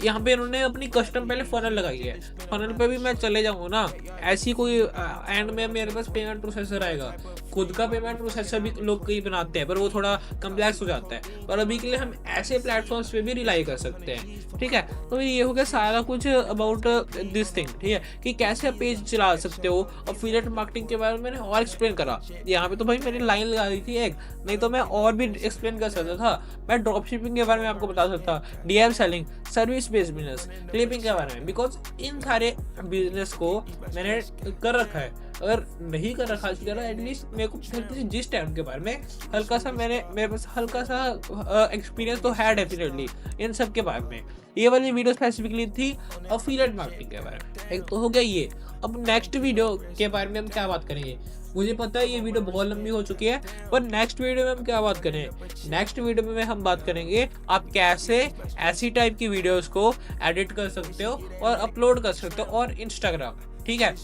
यहाँ पे इन्होंने अपनी कस्टम पहले फनल लगाई है। फनल पे भी मैं चले जाऊँ ना, ऐसी कोई एंड में मेरे पास पेमेंट प्रोसेसर आएगा। खुद का पेमेंट प्रोसेसर भी लोग कई बनाते हैं, पर वो थोड़ा कम्प्लेक्स हो जाता है। पर अभी के लिए हम ऐसे प्लेटफॉर्म्स पे भी रिलाई कर सकते हैं। ठीक है, तो ये हो गया सारा कुछ अबाउट दिस थिंग। ठीक है, कि कैसे आप पेज चला सकते हो। अफिलिएट मार्केटिंग के बारे में मैंने और एक्सप्लेन करा। यहाँ पे तो भाई मैंने लाइन लगा दी थी एक, नहीं तो मैं और भी एक्सप्लेन कर सकता था। मैं ड्रॉप शिपिंग के बारे में आपको बता सकता, DM selling, service based business, clipping के बारे में, बिकॉज इन सारे बिजनेस को मैंने कर रखा है। अगर नहीं कर रखा एटलीस्ट मेरे को हल्की सी जिस्ट है उनके बारे में, हल्का सा मेरे पास हल्का सा एक्सपीरियंस तो है डेफिनेटली इन सब के बारे में। ये वाली वीडियो स्पेसिफिकली थी अफिलिएट मार्केटिंग के बारे में। एक तो हो गया ये। अब नेक्स्ट वीडियो के बारे में हम क्या बात करेंगे, मुझे पता है ये वीडियो बहुत लंबी हो चुकी है, पर नेक्स्ट वीडियो में हम क्या बात करें, नेक्स्ट वीडियो में हम बात करेंगे आप कैसे ऐसी टाइप की वीडियोस को एडिट कर सकते हो और अपलोड कर सकते हो और इंस्टाग्राम। ठीक है,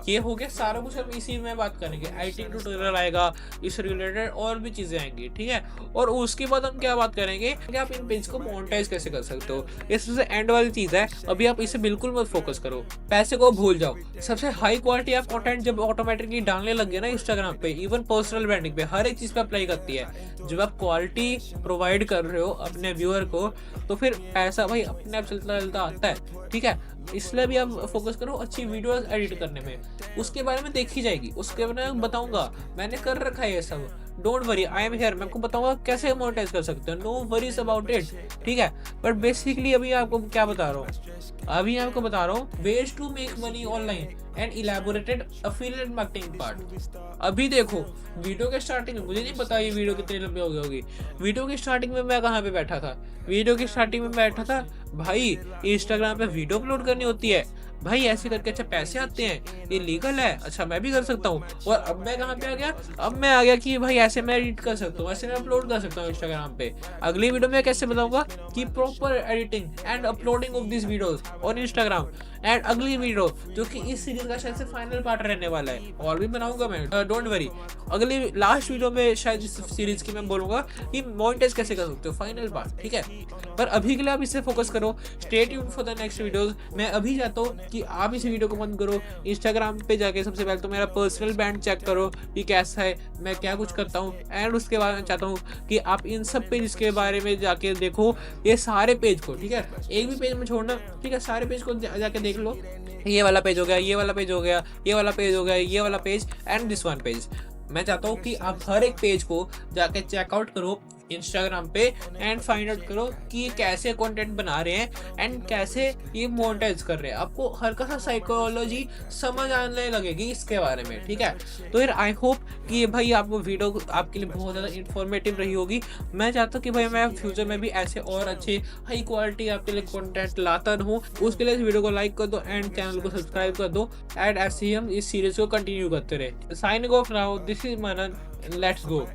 ये हो गया सारा कुछ हम इसी में बात करेंगे। आईटी ट्यूटोरियल आएगा, इस रिलेटेड और भी चीजें आएंगी। ठीक है, और उसके बाद हम क्या बात करेंगे कि आप इन पेज को मोनेटाइज कैसे कर सकते हो। ये सबसे एंड वाली चीज है, अभी आप इसे बिल्कुल मत फोकस करो, पैसे को भूल जाओ। सबसे हाई क्वालिटी आप कंटेंट जब ऑटोमेटिकली डालने लग गए ना इंस्टाग्राम पे, इवन पर्सनल ब्रांडिंग पे, हर एक चीज पे अप्लाई करती है। जब आप क्वालिटी प्रोवाइड कर रहे हो अपने व्यूअर को, तो फिर पैसा भाई अपने आप चलता चलता आता है। ठीक है, इसलिए भी आप फोकस करो अच्छी वीडियोस एडिट करने में। उसके बारे में देखी जाएगी, उसके बारे में बताऊंगा, मैंने कर रखा है ये सब। Don't worry, I am here. मैं आपको बताऊंगा कैसे मोनेटाइज कर सकते हो, नो वरीज अबाउट इट। ठीक है, बट बेसिकली अभी आपको क्या बता रहा हूँ, अभी आपको बता रहा हूँ ways to make money online and elaborated affiliate marketing part. अभी देखो वीडियो के स्टार्टिंग में, मुझे नहीं पता ये वीडियो कितने लंबी हो गई होगी। वीडियो की स्टार्टिंग में मैं कहाँ पे बैठा था, वीडियो की स्टार्टिंग में बैठा था भाई इंस्टाग्राम पे वीडियो अपलोड करनी होती है भाई, ऐसे करके अच्छा पैसे आते हैं, ये लीगल है, अच्छा मैं भी कर सकता हूँ। और अब मैं कहाँ पे आ गया, अब मैं आ गया कि भाई ऐसे मैं एडिट कर सकता हूँ, ऐसे मैं अपलोड कर सकता हूँ इंस्टाग्राम पे। अगली वीडियो में कैसे बताऊंगा कि proper editing and uploading of this videos on Instagram. And अगली वीडियो जो कि इस सीरीज का शायद से फाइनल पार्ट रहने वाला है, और भी बनाऊंगा मैं, डोंट वरी। अगली लास्ट वीडियो में शायद इस सीरीज की मैं बोलूंगा कि मोनेटाइज कैसे कर सकते हो, फाइनल पार्ट। ठीक है, पर अभी के लिए आप इससे फोकस करो। Stay tuned for the next videos. मैं अभी चाहता हूँ कि आप इस वीडियो को बंद करो, इंस्टाग्राम पे जाके सबसे पहले तो मेरा पर्सनल ब्रांड चेक करो कि कैसा है, मैं क्या कुछ करता हूँ। एंड उसके बाद मैं चाहता हूँ कि आप इन सब पेज के बारे में जाके देखो, ये सारे पेज को। ठीक है, एक भी पेज में छोड़ना, ठीक है, सारे पेज को जाके देख लो। ये वाला पेज हो गया, ये वाला पेज हो गया, ये वाला पेज हो गया, ये वाला page and this one page. मैं चाहता हूँ कि आप हर एक पेज को जाके चेकआउट करो इंस्टाग्राम पे एंड फाइंड आउट करो कि कैसे कंटेंट बना रहे हैं एंड कैसे ये मोनेटाइज कर रहे हैं। आपको हल्का सा साइकोलॉजी समझ आने लगेगी इसके बारे में। ठीक है, तो फिर आई होप कि भाई आपको वीडियो आपके लिए बहुत ज़्यादा इंफॉर्मेटिव रही होगी। मैं चाहता हूँ कि भाई मैं फ्यूचर में भी ऐसे और अच्छे हाई क्वालिटी आपके लिए कंटेंट लाता रहूँ। उसके लिए इस वीडियो को लाइक कर दो एंड चैनल को सब्सक्राइब कर दो एंड ऐसे ही हम इस सीरीज को कंटिन्यू करते रहे। Signing off now, this is Manan, let's go.